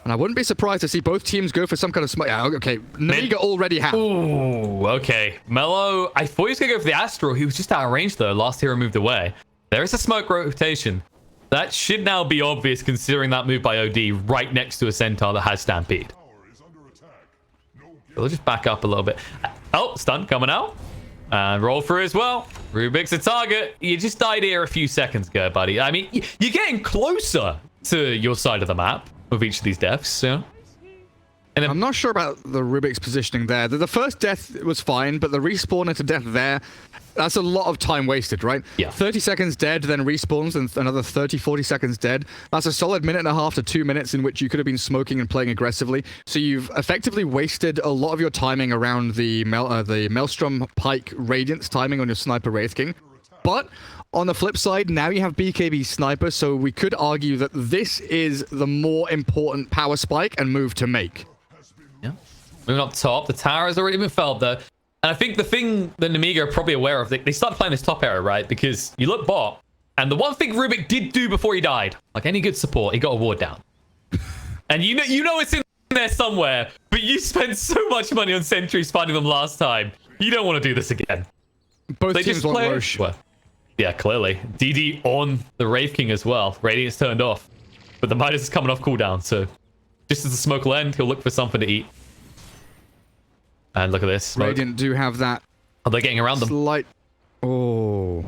and I wouldn't be surprised to see both teams go for some kind of smoke. Yeah, okay, Nemiga already have. Ooh, okay. Mello, I thought he was going to go for the Astral. He was just out of range, though. Last hero moved away. There is a smoke rotation. That should now be obvious considering that move by OD right next to a Centaur that has Stampede. We'll just back up a little bit. Oh, stun coming out. And roll through as well. Rubik's a target. You just died here a few seconds ago, buddy. I mean, you're getting closer to your side of the map with each of these deaths, yeah? And I'm not sure about the Rubik's positioning there. The first death was fine, but the respawn into death there, that's a lot of time wasted, right? Yeah. 30 seconds dead, then respawns, and another 30, 40 seconds dead. That's a solid 1.5 to 2 minutes in which you could have been smoking and playing aggressively. So you've effectively wasted a lot of your timing around the Maelstrom Pike Radiance timing on your Sniper Wraith King. But on the flip side, now you have BKB Sniper, so we could argue that this is the more important power spike and move to make. Yeah. Moving up top, the tower has already been felled though. And I think the thing that Nemiga are probably aware of, they started playing this top area, right? Because you look bot, and the one thing Rubik did do before he died, like any good support, he got a ward down. And you know it's in there somewhere, but you spent so much money on sentries finding them last time. You don't want to do this again. Both teams want Roche. Well, yeah, clearly. DD on the Wraith King as well. Radiant's turned off. But the Midas is coming off cooldown, so just as the smoke will end, he'll look for something to eat. And look at this. Smoke. Radiant do have that. Oh, they're getting around them. Slight. Oh.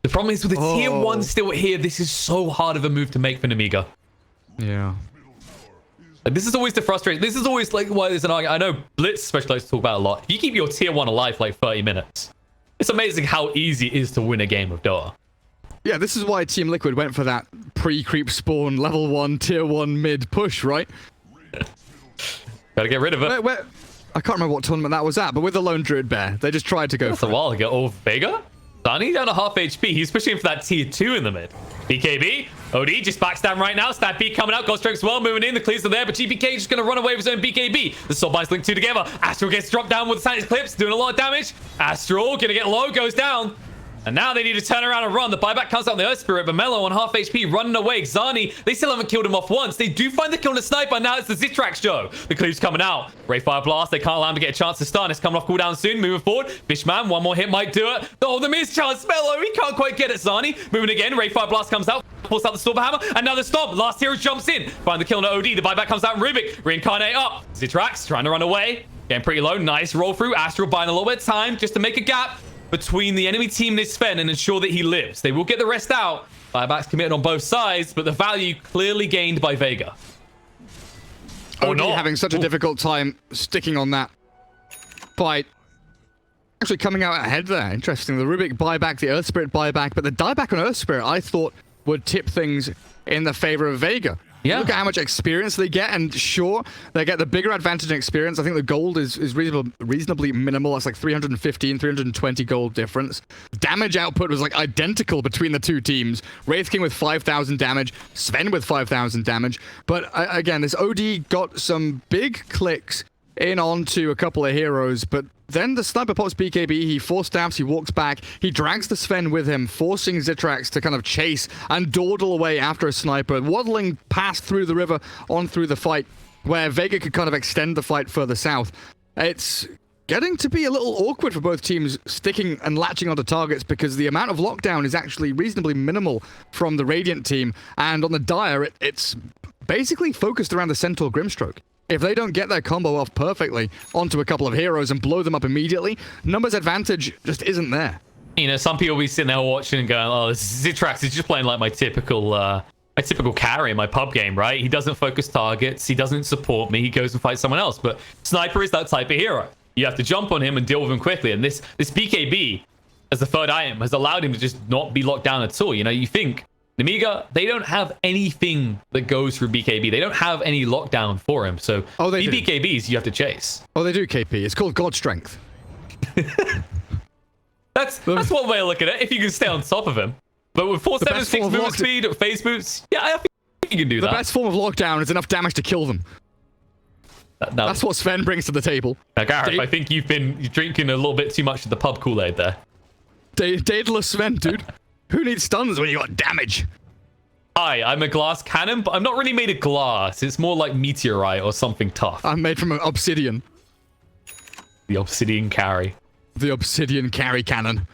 The problem is with the tier 1 still here, this is so hard of a move to make for Nemiga. Yeah. Like, this is always the frustration. This is always like why there's an argument. I know Blitz especially likes to talk about a lot. If you keep your tier 1 alive for like 30 minutes, It's amazing how easy it is to win a game of Dota. Yeah, this is why Team Liquid went for that pre-creep spawn, level 1, tier 1 mid push, right? Gotta get rid of it. I can't remember what tournament that was at, but with the lone druid bear, they just tried to go That's for a while ago. Oh, Vega? Sunny down to half HP. He's pushing for that tier 2 in the mid. BKB. OD just backs down right now. Stampede coming out. Ghost Strike's well moving in. The clears are there, but GPK just going to run away with his own BKB. The Soulbind's linked two together. Astral gets dropped down with the Sanity Clips, doing a lot of damage. Astral going to get low, goes down. And now they need to turn around and run. The buyback comes out on the Earth Spirit, but Mello on half HP running away. Xani, they still haven't killed him off once. They do find the kill on the sniper. Now it's the Zitrax show. The Cleave's coming out. Ray Fire Blast. They can't allow him to get a chance to stun. It's coming off cooldown soon. Moving forward. Fishman, one more hit might do it. Oh, the miss chance. Mello, he can't quite get it. Xani moving again. Ray Fire Blast comes out. Pulls out the Storm Hammer. Another stomp. Last hero jumps in. Find the kill on the OD. The buyback comes out in Rubik. Reincarnate up. Zitrax trying to run away. Getting pretty low. Nice roll through. Astral buying a little bit of time just to make a gap between the enemy team and his Sven and ensure that he lives. They will get the rest out. Buybacks committed on both sides, but the value clearly gained by Vega. Oh, no. Having such a difficult time sticking on that fight. Actually coming out ahead there. Interesting. The Rubik buyback, the Earth Spirit buyback, but the dieback on Earth Spirit I thought would tip things in the favor of Vega. Yeah. Look at how much experience they get, and sure, they get the bigger advantage in experience. I think the gold is reasonably minimal. That's like 315, 320 gold difference. Damage output was like identical between the two teams. Wraith King with 5,000 damage, Sven with 5,000 damage. But again, this OD got some big clicks in onto a couple of heroes, but then the sniper pops BKB, he force stabs, he walks back, he drags the Sven with him, forcing Zitrax to kind of chase and dawdle away after a sniper, waddling past through the river on through the fight, where Vega could kind of extend the fight further south. It's getting to be a little awkward for both teams sticking and latching onto targets, because the amount of lockdown is actually reasonably minimal from the Radiant team, and on the Dire, it's basically focused around the Centaur Grimstroke. If they don't get their combo off perfectly onto a couple of heroes and blow them up immediately, numbers advantage just isn't there. You know, some people will be sitting there watching and going, oh, Zitrax is just playing like my typical carry in my pub game, right? He doesn't focus targets, he doesn't support me, he goes and fights someone else. But Sniper is that type of hero. You have to jump on him and deal with him quickly. And this BKB, as the third item, has allowed him to just not be locked down at all. You know, you think Nemiga, they don't have anything that goes through BKB. They don't have any lockdown for him. So they BKBs you have to chase. Oh, they do, KP. It's called God Strength. That's one way of looking at it, if you can stay on top of him. But with 476 movement speed, phase boots, yeah, I think you can do that. The best form of lockdown is enough damage to kill them. That's what Sven brings to the table. Now, Gareth, I think you're drinking a little bit too much of the pub Kool-Aid there. Daedalus Sven, dude. Who needs stuns when you got damage? Hi, I'm a glass cannon, but I'm not really made of glass. It's more like meteorite or something tough. I'm made from obsidian. The obsidian carry. The obsidian carry cannon.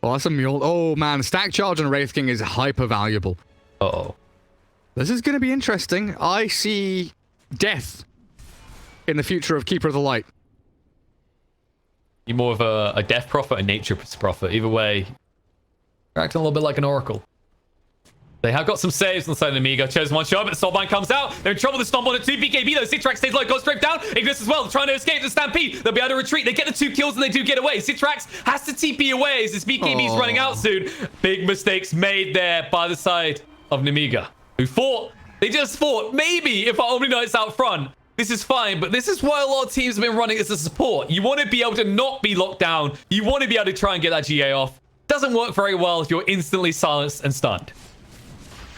Oh, that's a mule. Oh, man. Stack charge on Wraith King is hyper valuable. Uh-oh. This is going to be interesting. I see death in the future of Keeper of the Light. You're more of a death prophet, a nature prophet. Either way, you're acting a little bit like an oracle. They have got some saves on the side of Amiga. Chosen one shot, but the Soulbind comes out. They're in trouble to stomp on it too. BKB though. Zitrax stays low, goes straight down. Ignis as well, trying to escape the Stampede. They'll be able to retreat. They get the 2 kills and they do get away. Zitrax has to TP away as this BKB is running out soon. Big mistakes made there by the side of Nemiga, who thought, they just thought, maybe if our Omni Knight's out front, this is fine, but this is why a lot of teams have been running as a support. You want to be able to not be locked down. You want to be able to try and get that GA off. Doesn't work very well if you're instantly silenced and stunned.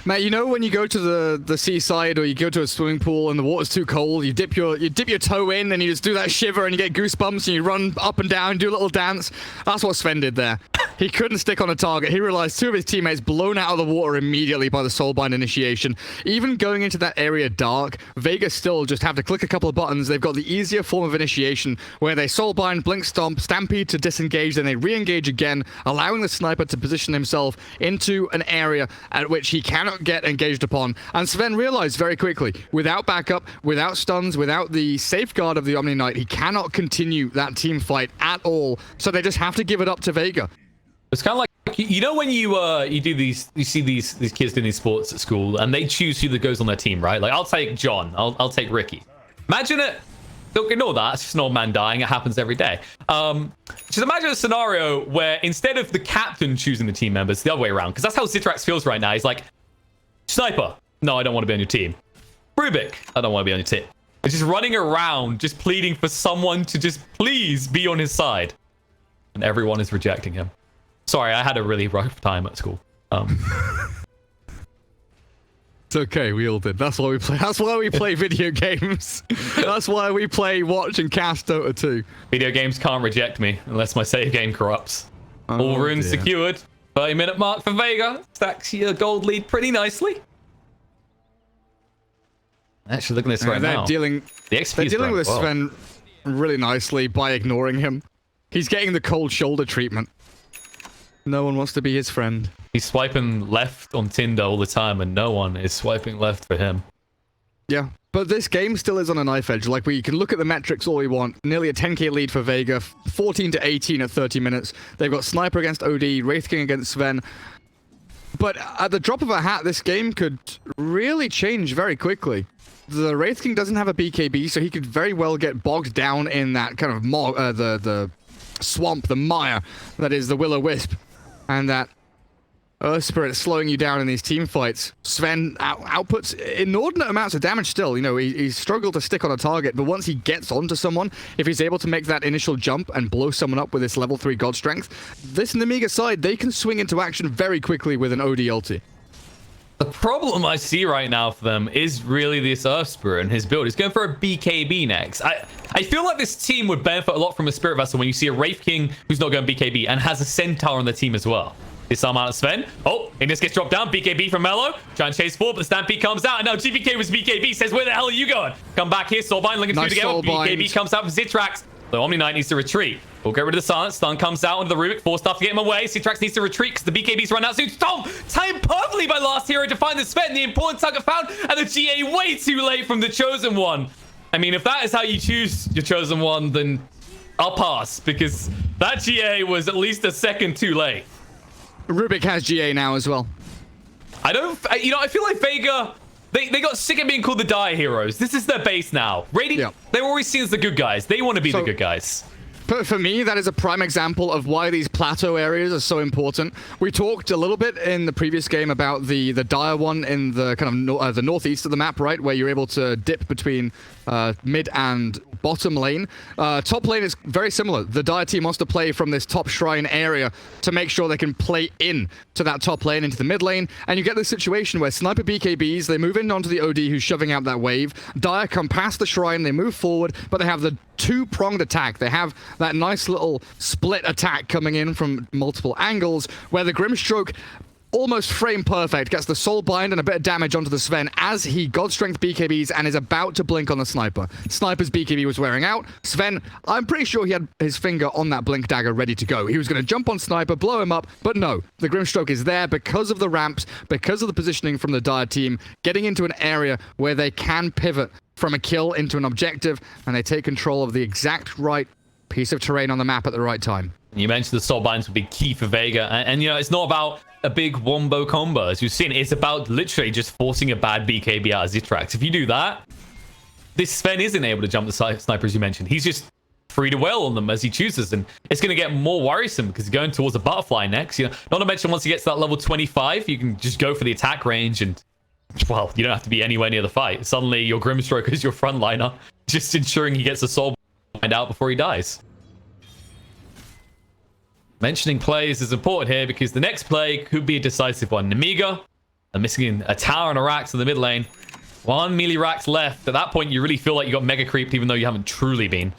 Matt, you know when you go to the seaside or you go to a swimming pool and the water's too cold, you dip your toe in and you just do that shiver and you get goosebumps and you run up and down and do a little dance? That's what Sven did there. He couldn't stick on a target. He realized 2 of his teammates blown out of the water immediately by the Soulbind initiation. Even going into that area dark, Vega still just have to click a couple of buttons. They've got the easier form of initiation where they Soulbind, Blink Stomp, Stampede to disengage, then they re-engage again, allowing the sniper to position himself into an area at which he cannot get engaged upon. And Sven realized very quickly, without backup, without stuns, without the safeguard of the Omni Knight, he cannot continue that team fight at all. So they just have to give it up to Vega. It's kind of like, you know, when you see these kids doing these sports at school and they choose who that goes on their team, right? Like, I'll take John, I'll take Ricky. Imagine it Don't ignore that. It's just an old man dying. It happens every day. Just imagine a scenario where instead of the captain choosing the team members, the other way around, because that's how Zitrax feels right now. He's like, Sniper, no, I don't want to be on your team. Rubik, I don't want to be on your team. He's just running around, just pleading for someone to just please be on his side. And everyone is rejecting him. Sorry, I had a really rough time at school. It's okay, we all did. That's why we play. That's why we play video games. That's why we play, watch, and cast Dota 2. Video games can't reject me unless my save game corrupts. Oh, All runes dear. secured. 30-minute mark for Vega. Stacks your gold lead pretty nicely. Actually, looking at this right they're now. dealing. The XP They're is dealing growing with well. Sven really nicely by ignoring him. He's getting the cold shoulder treatment. No one wants to be his friend. He's swiping left on Tinder all the time, and no one is swiping left for him. Yeah, but this game still is on a knife edge. Like, we can look at the metrics all we want. Nearly a 10k lead for Vega, 14 to 18 at 30 minutes. They've got Sniper against OD, Wraith King against Sven. But at the drop of a hat, this game could really change very quickly. The Wraith King doesn't have a BKB, so he could very well get bogged down in that kind of the swamp, the mire that is the Will-O-Wisp. And that Earth Spirit slowing you down in these team fights. Sven outputs inordinate amounts of damage still. You know, he's struggled to stick on a target, but once he gets onto someone, if he's able to make that initial jump and blow someone up with this level 3 God Strength, this Nemiga side, they can swing into action very quickly with an OD ulti. The problem I see right now for them is really this Earth Spirit and his build. He's going for a BKB next. I feel like this team would benefit a lot from a Spirit Vessel when you see a Wraith King who's not going BKB and has a Centaur on the team as well. Disarm out of Sven. Oh, Ignis gets dropped down. BKB from Mello. Trying to chase forward, but the Stampede comes out. And now GVK was BKB. Says, where the hell are you going? Come back here. Soulbind linking Nice two together. BKB comes out from Zitrax. The Omni Knight needs to retreat. We'll get rid of the silence. Stun comes out into the Rubik. Force stuff to get him away. Zitrax needs to retreat because the BKB's run out soon. Stone timed perfectly by Last Hero to find the Sven. The important target found. And the GA way too late from the Chosen One. I mean, if that is how you choose your Chosen One, then I'll pass. Because that GA was at least a second too late. Rubik has GA now as well. I feel like Vega, they got sick of being called the Dire Heroes. This is their base now. Radiant, They were always seen as the good guys. They want to be the good guys. But for me, that is a prime example of why these plateau areas are so important. We talked a little bit in the previous game about the Dire one in the kind of the northeast of the map, right? Where you're able to dip between mid and bottom lane. Top lane is very similar. The Dire team wants to play from this top shrine area to make sure they can play in to that top lane, into the mid lane. And you get this situation where Sniper BKBs, they move in onto the OD who's shoving out that wave. Dire come past the shrine, they move forward, but they have the two-pronged attack. They have that nice little split attack coming in from multiple angles where the Grimstroke, almost frame perfect, gets the soul bind and a bit of damage onto the Sven as he God Strength BKBs and is about to blink on the Sniper. Sniper's BKB was wearing out. Sven, I'm pretty sure he had his finger on that blink dagger ready to go. He was going to jump on Sniper, blow him up, but no. The Grimstroke is there because of the ramps, because of the positioning from the Dire team, getting into an area where they can pivot from a kill into an objective, and they take control of the exact right piece of terrain on the map at the right time. You mentioned the soul binds would be key for Vega, and you know, it's not about a big wombo combo, as you've seen. It's about literally just forcing a bad BKB out of Zitrax. If you do that, this Sven isn't able to jump the sniper, as you mentioned. He's just free to wail on them as he chooses, and it's going to get more worrisome because he's going towards a butterfly next. You know, not to mention once he gets to that level 25, you can just go for the attack range, and well, you don't have to be anywhere near the fight. Suddenly, your Grimstroke is your frontliner, just ensuring he gets a soul bind out before he dies. Mentioning plays is important here because the next play could be a decisive one. Nemiga are missing a tower and a Rax in the mid lane. One melee Rax left. At that point, you really feel like you got mega creeped, even though you haven't truly been.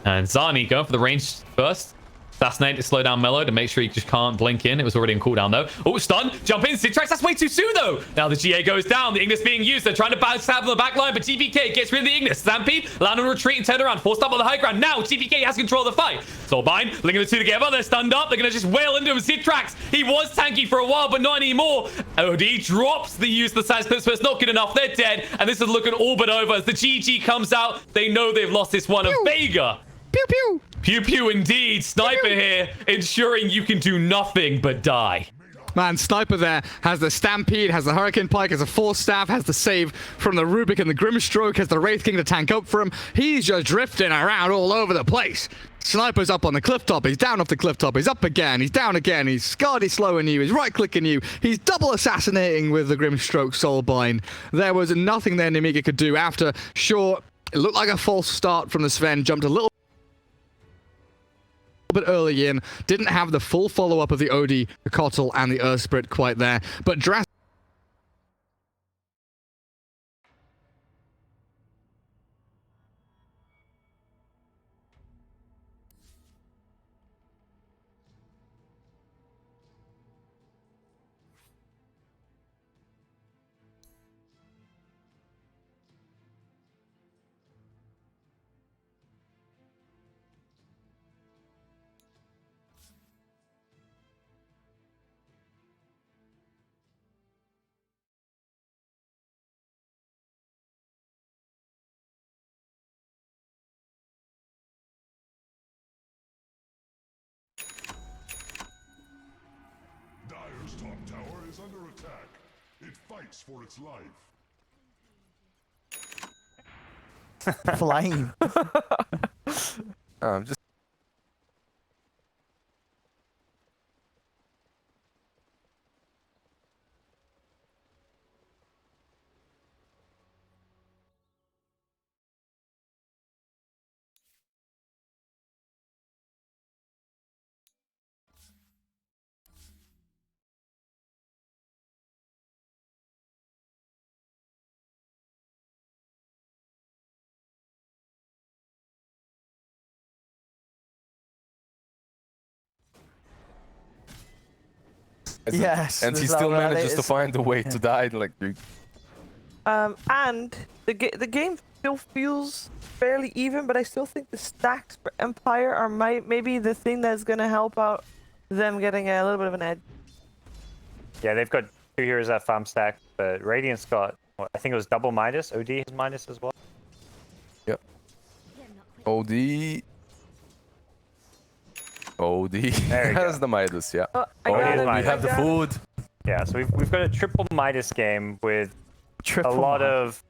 And Zani going for the range first. Assassinate to slow down Mello to make sure he just can't blink in. It was already in cooldown though. Oh, stun. Jump in. Zitrax. That's way too soon though. Now the GA goes down. The Ignis being used. They're trying to bounce tab on the back line, but GVK gets rid of the Ignis. Stampede. Land on retreat and turn around. Forced up on the high ground. Now GVK has control of the fight. Soulbind. Linking the two together. They're stunned up. They're going to just wail into him. Zitrax. He was tanky for a while, but not anymore. OD drops the use of the side splits, but it's not good enough. They're dead. And this is looking all but over. As the GG comes out, they know they've lost this one. And Vega. Pew pew. Pew pew indeed. Sniper here, ensuring you can do nothing but die. Man, Sniper there has the Stampede, has the Hurricane Pike, has a Force Staff, has the save from the Rubik and the Grimstroke, has the Wraith King to tank up for him. He's just drifting around all over the place. Sniper's up on the cliff top, he's down off the cliff top, he's up again, he's down again, he's Scardy slowing you, he's right-clicking you, he's double assassinating with the Grimstroke Soulbind. There was nothing there Nemiga could do after. Sure, it looked like a false start from the Sven, jumped a little bit early in, didn't have the full follow-up of the OD, the Kotl, and the Ursprit quite there, but drastic. Top tower is under attack. It fights for its life. Flame. Just Yes. and he there's still that- manages to it's- find a way to die. Like, And the game still feels fairly even, but I still think the stacks for Empire are maybe the thing that's gonna help out them getting a little bit of an edge. Yeah, they've got 2 heroes that farm stack, but Radiant's got, what, I think it was double Midas. OD has Midas as well. yep. OD. OD There you has go. the Midas, yeah. Oh, I Oh, got here's it. mine. We have the I got it. food. Yeah, so we've got a triple Midas game with Triple a lot Midas. of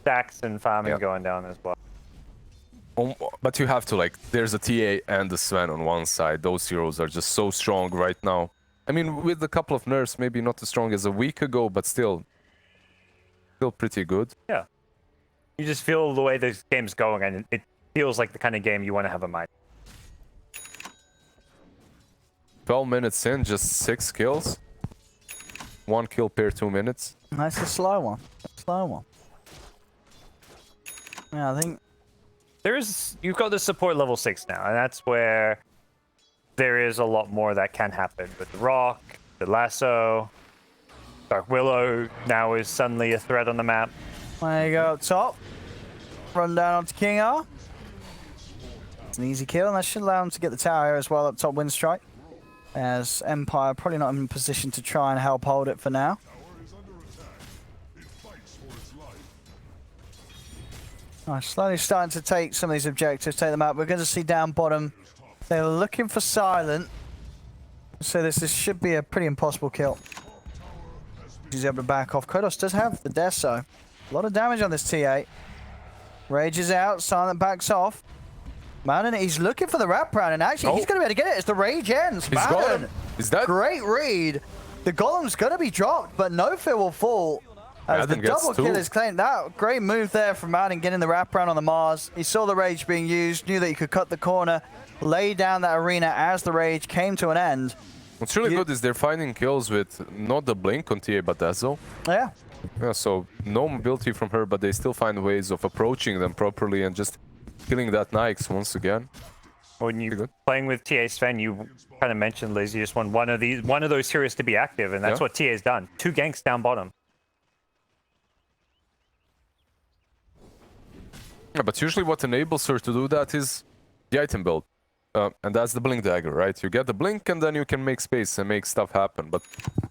stacks and farming Yeah. going down as well. But you have to, like, there's a TA and the Sven on one side. Those heroes are just so strong right now. I mean, with a couple of nerfs, maybe not as strong as a week ago, but still pretty good. Yeah. You just feel the way this game's going, and it feels like the kind of game you want to have in mind. 12 minutes in, just 6 kills. 1 kill per 2 minutes. That's a slow one. A slow one. Yeah, I think You've got the support level 6 now, and that's where there is a lot more that can happen with the Rock, the Lasso. Dark Willow now is suddenly a threat on the map. there you go up top. Run down onto King R. It's an easy kill, and that should allow him to get the tower here as well up top Winstrike. As Empire probably not in position to try and help hold it for now. It fights for its life. Slowly starting to take some of these objectives, take them out. We're going to see down bottom. They're looking for Silent. So this should be a pretty impossible kill. He's able to back off. Kodos does have the Deso. A lot of damage on this T8. Rage is out. Silent backs off. Madden, he's looking for the wraparound, and actually he's going to be able to get it as the Rage ends. He's got Madden, him. Is that great read. The Golem's going to be dropped, but no fear will fall. As the Madden gets double 2. kill is claimed. That great move there from Madden getting the wraparound on the Mars. He saw the Rage being used, knew that he could cut the corner, lay down that arena as the Rage came to an end. What's really good is they're finding kills with not the blink on TA but Dazzle. Yeah. Yeah, so no mobility from her, but they still find ways of approaching them properly and just killing that Nyx once again. When you're playing with TA Sven, you kind of mentioned, Liz, you just want one of those heroes to be active, and that's Yeah. what TA's done. 2 ganks down bottom. Yeah, but usually what enables her to do that is the item build. And that's the blink dagger, right? You get the blink and then you can make space and make stuff happen. But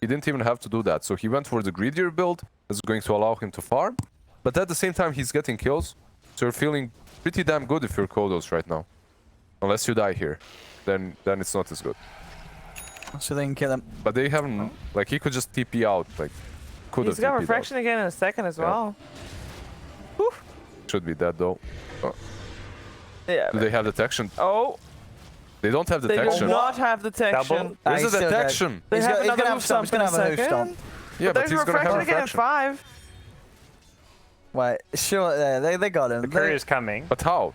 he didn't even have to do that. So he went for the greedier build. That's going to allow him to farm. But at the same time, he's getting kills. So you're feeling pretty damn good if you're Kodos right now. Unless you die here. Then it's not as good. So they can kill him. But they haven't, like, he could just TP out, like, could have He's got TP'd out. refraction again in a second as Yeah. well. Should be dead though. Oh, Yeah. do they have detection? Oh, They don't have they do detection. not have detection. Double? Where's he's the still dead. detection? They He's have gonna another have move stomp, he's stomp in gonna a have a hoof second. stomp. Yeah, but There's he's gonna have refraction again at refraction. 5. Wait, sure, they got him. The courier's coming. But how?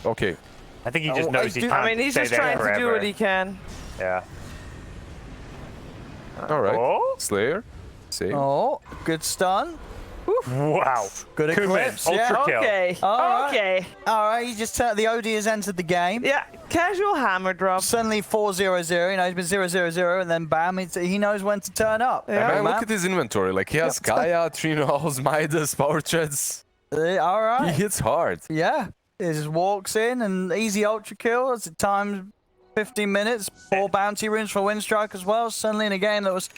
Okay. I think he just Oh, knows he can't I mean, he's stay just there trying to do forever. what he can. Yeah. All right. Oh. Slayer. Save. Oh, good stun. Wow. Good Kuman, eclipse. Yeah. ultra kill. Okay. All right. Okay. All right, you just the OD has entered the game. Yeah. Casual hammer drop. Suddenly 4-0-0, you know, he's been 0-0-0, and then bam, he knows when to turn up. Yeah. Man, look at his inventory. Like, he has Gaia, Trinos, Midas, Power Treads. All right. He hits hard. Yeah. He just walks in and easy ultra kill. It's at times 15 minutes. 4 bounty runes for Winstrike as well. Suddenly in a game that was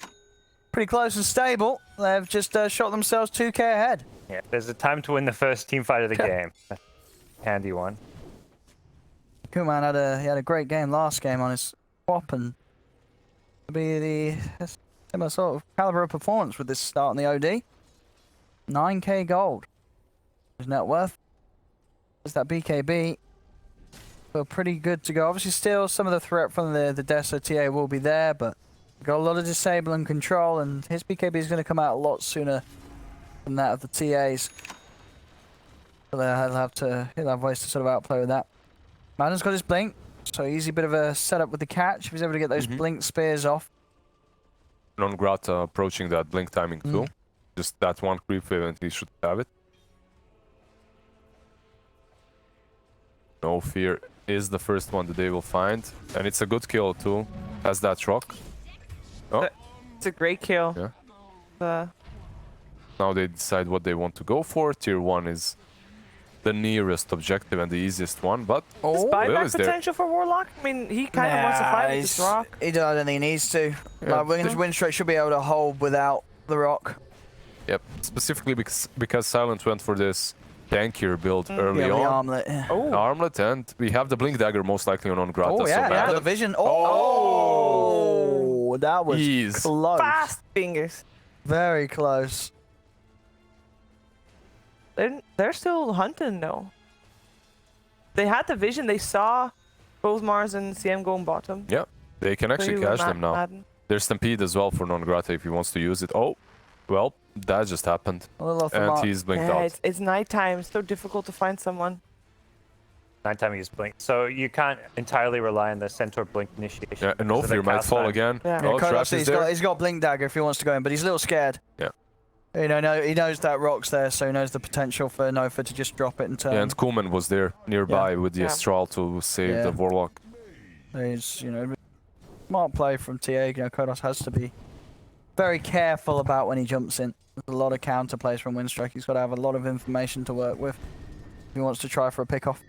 pretty close and stable, they've just shot themselves 2k ahead. Yeah, there's a time to win the first team fight of the game. Handy one. Kuman had a great game last game on his swap, and to be the similar sort of caliber of performance with this start on the OD. 9k gold. His net worth. Is that BKB? So pretty good to go. Obviously, still some of the threat from the Desa TA will be there, but got a lot of disable and control, and his BKB is going to come out a lot sooner than that of the TAs. So he'll have ways to sort of outplay with that. Madden's got his blink, so easy bit of a setup with the catch if he's able to get those blink spears off. Non-Grata approaching that blink timing too. Just that one creep wave and he should have it. No Fear is the first one that they will find. And it's a good kill too. Has that rock. Oh, It's a great kill. yeah. Now they decide what they want to go for. Tier 1 is the nearest objective and the easiest one, but Oh, Will Buyback is there. potential for Warlock? I mean, he kind of wants to fight with this rock. I don't think he needs to. Yeah. Like, Winstrike should be able to hold without the rock. Yep, specifically because Silent went for this tankier build early Yeah, the on. armlet. Yeah. Oh, Armlet, and we have the Blink Dagger most likely on Grata. Oh, so yeah, Madden- got the vision. Oh, that was Jeez. close. fast fingers. Very close. They're still hunting though. They had the vision. They saw both Mars and CM going bottom. Yeah, they can actually Clearly catch them now. Madden. There's Stampede as well for Non-Grata if he wants to use it. Oh, well, that just happened. A little off the And mark. he's blinked Yeah, out. it's nighttime. It's so difficult to find someone. Nighttime he just blink. So you can't entirely rely on the Centaur blink initiation. Yeah, and because of the Fear might cast fall time. again. Yeah. Oh, Kodos, Trap is there. he's got Blink Dagger if he wants to go in, but he's a little scared. Yeah. You know, he knows that rock's there, so he knows the potential for Nofa to just drop it and turn. Yeah, and Kuhlman was there nearby Yeah. with the Yeah. Astral to save Yeah. the Warlock. He's, you know, smart play from TA. You know, Kodos has to be very careful about when he jumps in. There's a lot of counter plays from Winstrike. He's got to have a lot of information to work with if he wants to try for a pick-off.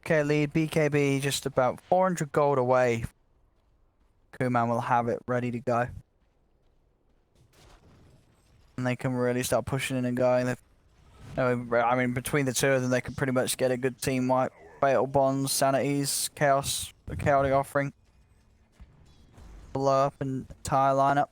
Okay, lead BKB just about 400 gold away. Kuman will have it ready to go. And they can really start pushing in and going. I mean, between the two of them, they can pretty much get a good team wipe. Fatal Bonds, Sanities, Chaos, the Chaotic Offering. Blow up and entire lineup.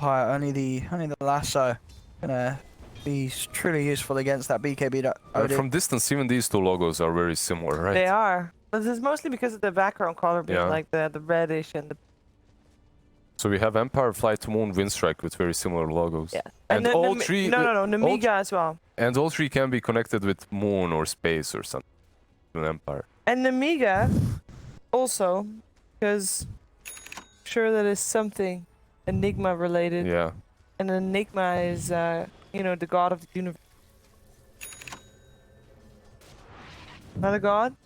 Only the lasso gonna be truly useful against that BKB. From distance, even these two logos are very similar, right? They are. But this is mostly because of the background color being Yeah. like the reddish and the So we have Empire, Fly to Moon, Winstrike with very similar logos. yeah. And then all the, three. No, all- Namiga as well. And all three can be connected with Moon or Space or something. An Empire. And Namiga also, because sure that is something Enigma related. Yeah. And Enigma is, you know, the god of the universe. Not a god?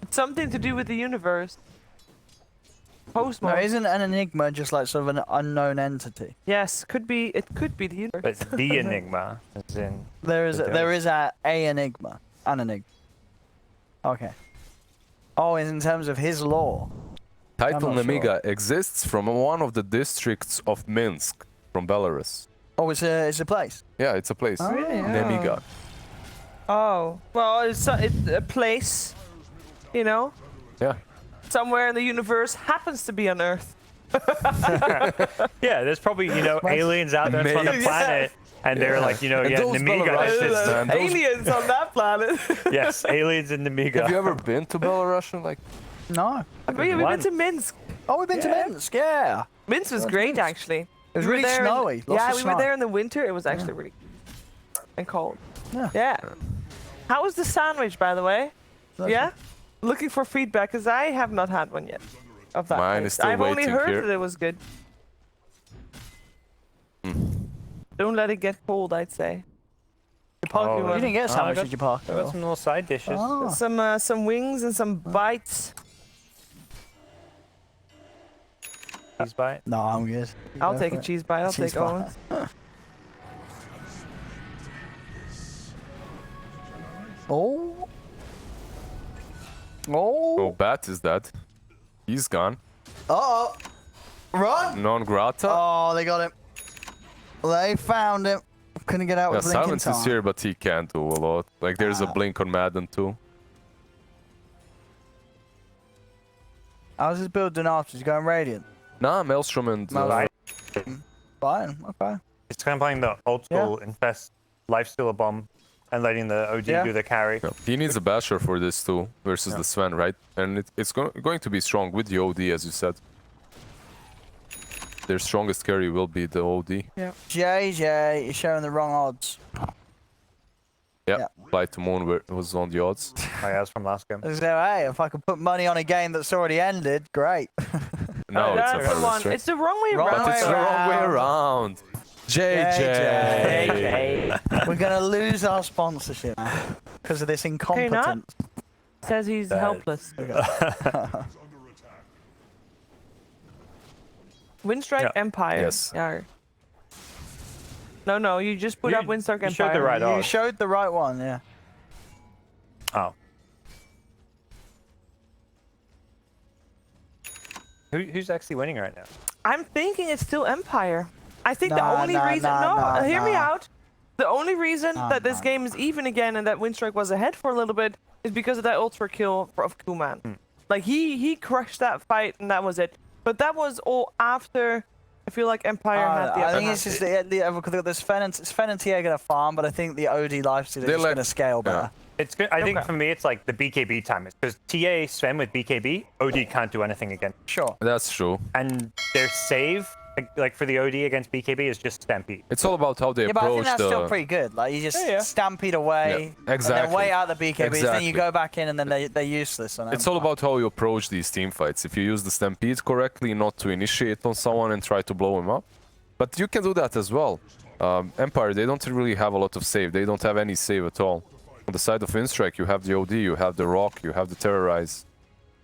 It's something to do with the universe. No, Postmark. isn't an enigma just like sort of an unknown entity? Yes, could be. It could be the universe. But the Enigma is in. There is It there is a enigma, an enigma. Okay. Oh, in terms of his lore. Title not Namiga exists from one of the districts of Minsk, from Belarus. Oh, it's a place. Yeah, it's a place. Oh, really? Nemiga. Oh, well, it's a place, you know, Yeah. somewhere in the universe, happens to be on Earth. Yeah, there's probably, you know, aliens out there on the Maybe. planet, and they're like, you know, And yeah, those Nemiga. Belarusians, man, those- Aliens on that planet. Yes, aliens in Nemiga. Have you ever been to Belarus? Like, No. We've been to Minsk. Oh, we've been to Minsk. Yeah. Minsk was great, actually. It was We were really there in- snowy. Lots yeah, of we snow. were there in the winter. It was actually really and cold. Yeah. How was the sandwich, by the way? That's Yeah? Looking for feedback, because I have not had one yet. Of that Mine place. is still I've only waiting heard here. that it was good. Don't let it get cold, I'd say. The Oh, Pokemon. You didn't get a I sandwich, got- did you, Park? I got some little side dishes. Oh. Some wings and some bites. Cheese bite. No, I'm good. I'll Go take for a it. cheese bite. I'll Cheese take bite. Owen's. Oh. Oh. oh, Bat is dead. He's gone. Uh-oh. Run. Non grata. Oh, they got him. They found him. Couldn't get out Yeah, with blinking Silence time. is here, but he can't do a lot. Like, there's a blink on Madden too. How's his build doing after? He's going Radiant. Nah, Maelstrom and... Right. Fine. Okay. It's kind of playing the old school infest lifestealer bomb and letting the OG Yeah. do the carry. Yeah. He needs a basher for this too, versus the Sven, right? And it's going to be strong with the OD, as you said. Their strongest carry will be the OD. JJ is showing the wrong odds. Yeah, Flight to Moon was on the odds. Oh, yeah, that's from last game. So, hey, if I could put money on a game that's already ended, great. No, it's a That's the one. HyperX, right? It's the wrong way Wrong around. But it's the wrong way around. JJ. We're going to lose our sponsorship because of this not? incompetence. Says he's helpless. Winstrike Yeah. Empire. Yes. Yeah. No, you just put You- up Winstrike you Empire. showed the right You odds. showed the right one, yeah. Oh. Who's actually winning right now? I'm thinking it's still Empire. I think the Nah, only nah, reason. nah, hear me nah. out. The only reason Nah, that this nah. game is even again and that Winstrike was ahead for a little bit is because of that ultra kill of Kuman. Like he crushed that fight and that was it. But that was all after. I feel like Empire had the I upper think it's hand. just the Sven and TA going to farm, but I think the OD lifesteal is They just like- going to scale better. It's good. I think Okay. for me, it's like the BKB time. It's because TA Sven with BKB, OD can't do anything again. Sure. That's true. And their save, like for the OD against BKB, is just Stampede. It's all about how they Yeah, but I think approach that's the... still pretty good. Like, you just Yeah. stampede away, Yeah, and then exactly. wait out the BKBs, then Exactly. you go back in, and then they're useless. On It's all Empire. about how you approach these team fights. If you use the Stampede correctly, not to initiate on someone and try to blow him up. But you can do that as well. Empire, they don't really have a lot of save. They don't have any save at all. On the side of Winstrike, you have the OD, you have the Rock, you have the Terrorize.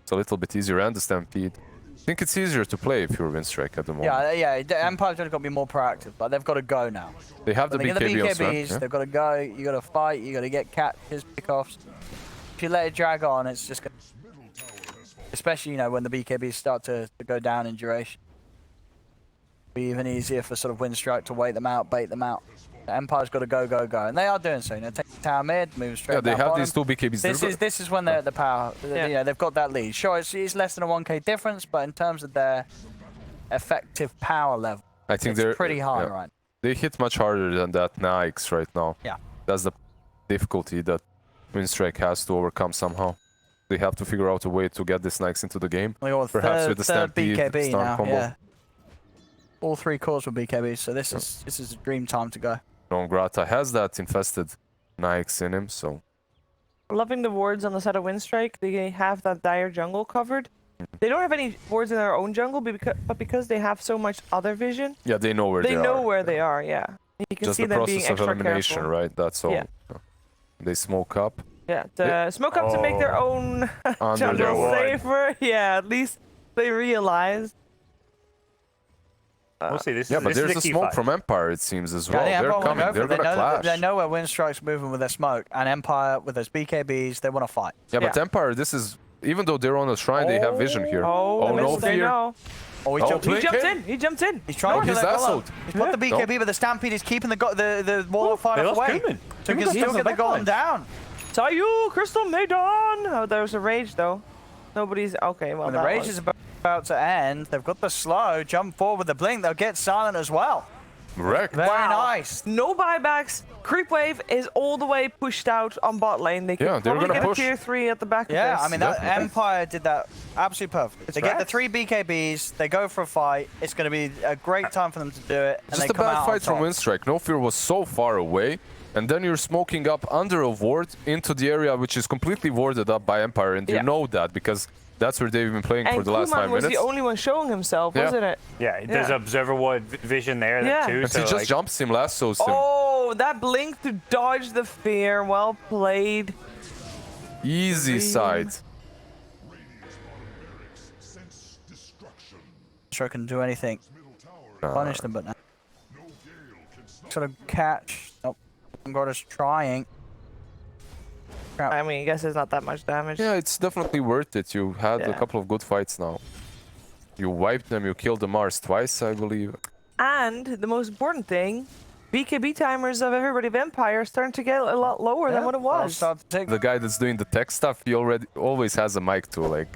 It's a little bit easier, and the Stampede. I think it's easier to play if you're Winstrike at the moment. Yeah. The Empire's got to be more proactive. Like, they've got to go now. They have the They get the BKB on Sven. BKBs, Yeah? they've got to go, you got to fight, you got to get catches, pickoffs. If you let it drag on, it's just going to... Especially, you know, when the BKBs start to go down in duration. Be even easier for sort of Winstrike to wait them out, bait them out. The Empire's got to go. And they are doing so. You know, take the tower mid, move straight Yeah, they down have bottom. these two BKBs. This is when they're at the power. Yeah. You know, they've got that lead. Sure, it's less than a 1k difference, but in terms of their effective power level, I think it's they're pretty high yeah. right They hit much harder than that Naix right now. Yeah. That's the difficulty that Winstrike has to overcome somehow. They have to figure out a way to get this Naix into the game. We got Perhaps with the third Stampede BKB stun now, combo. yeah. All three cores were BKB, so this is a dream time to go. Non Grata has that infested Naix in him, so Loving the wards on the side of Winstrike. They have that dire jungle covered. They don't have any wards in their own jungle, but because they have so much other vision, yeah, they know where they they know are. where they are. Yeah, you can Just see the them being process of extra elimination, careful. right? That's all. Yeah. They smoke up. Yeah, the smoke up to make their own Under their jungle ward. safer. Yeah, at least they realize. We'll see. This Yeah, is, but this is there's a a key smoke fight. from Empire, it seems, as Yeah, well. I think They're Empire coming. won't go They're for it. gonna They clash. know where Winstrike's moving with their smoke, and Empire with those BKBs, they want to fight. Yeah, but Yeah. Empire, this is... Even though they're on a shrine, they have vision here. Oh, no they fear. know. Oh, he Oh, jumped He Blink jumped in. in. He jumped in. He's trying to kill he's that golem. assled. He's put the BKB, but the Stampede is keeping the wall of fire they lost away. Kuman. So he Kuman can got still stuck get the in the golem backline. down. Sayu, Crystal Maiden. Oh, there was a rage though. Nobody's okay. Well, When the that rage was- is about to end, they've got the slow, jump forward with the blink, they'll get silent as well. Wrecked. Very Wow. nice. No buybacks. Creep wave is all the way pushed out on bot lane. They can Yeah, they're probably gonna get push. a tier 3 at the back Yeah, of this. I mean, that Definitely. Empire did that absolutely perfect. They get the rats. 3 BKBs, they go for a fight, it's going to be a great time for them to do it, and Just they a come bad out fight on from top. Winstrike. No Fear was so far away, and then you're smoking up under a ward into the area which is completely warded up by Empire, and you Yeah. know that because that's where they've been playing And for the last Kuman 5 was minutes. the only one showing himself, Yeah. wasn't it? Yeah, there's Yeah. observer ward vision there Yeah. too. And So he just like, jumps him, lassos him. Oh, that blink to dodge the fear. Well played. Easy side. Sense destruction. Sure can do anything. Punish them, but no. Sort of catch. Nope. God is trying. I mean, I guess it's not that much damage. Yeah, it's definitely worth it. You had a Yeah. couple of good fights now. You wiped them, you killed the Mars twice, I believe. And the most important thing, BKB timers of everybody of Empire are starting to get a lot lower than what it I'll was. start to take The guy that's doing the tech stuff, he always has a mic too, like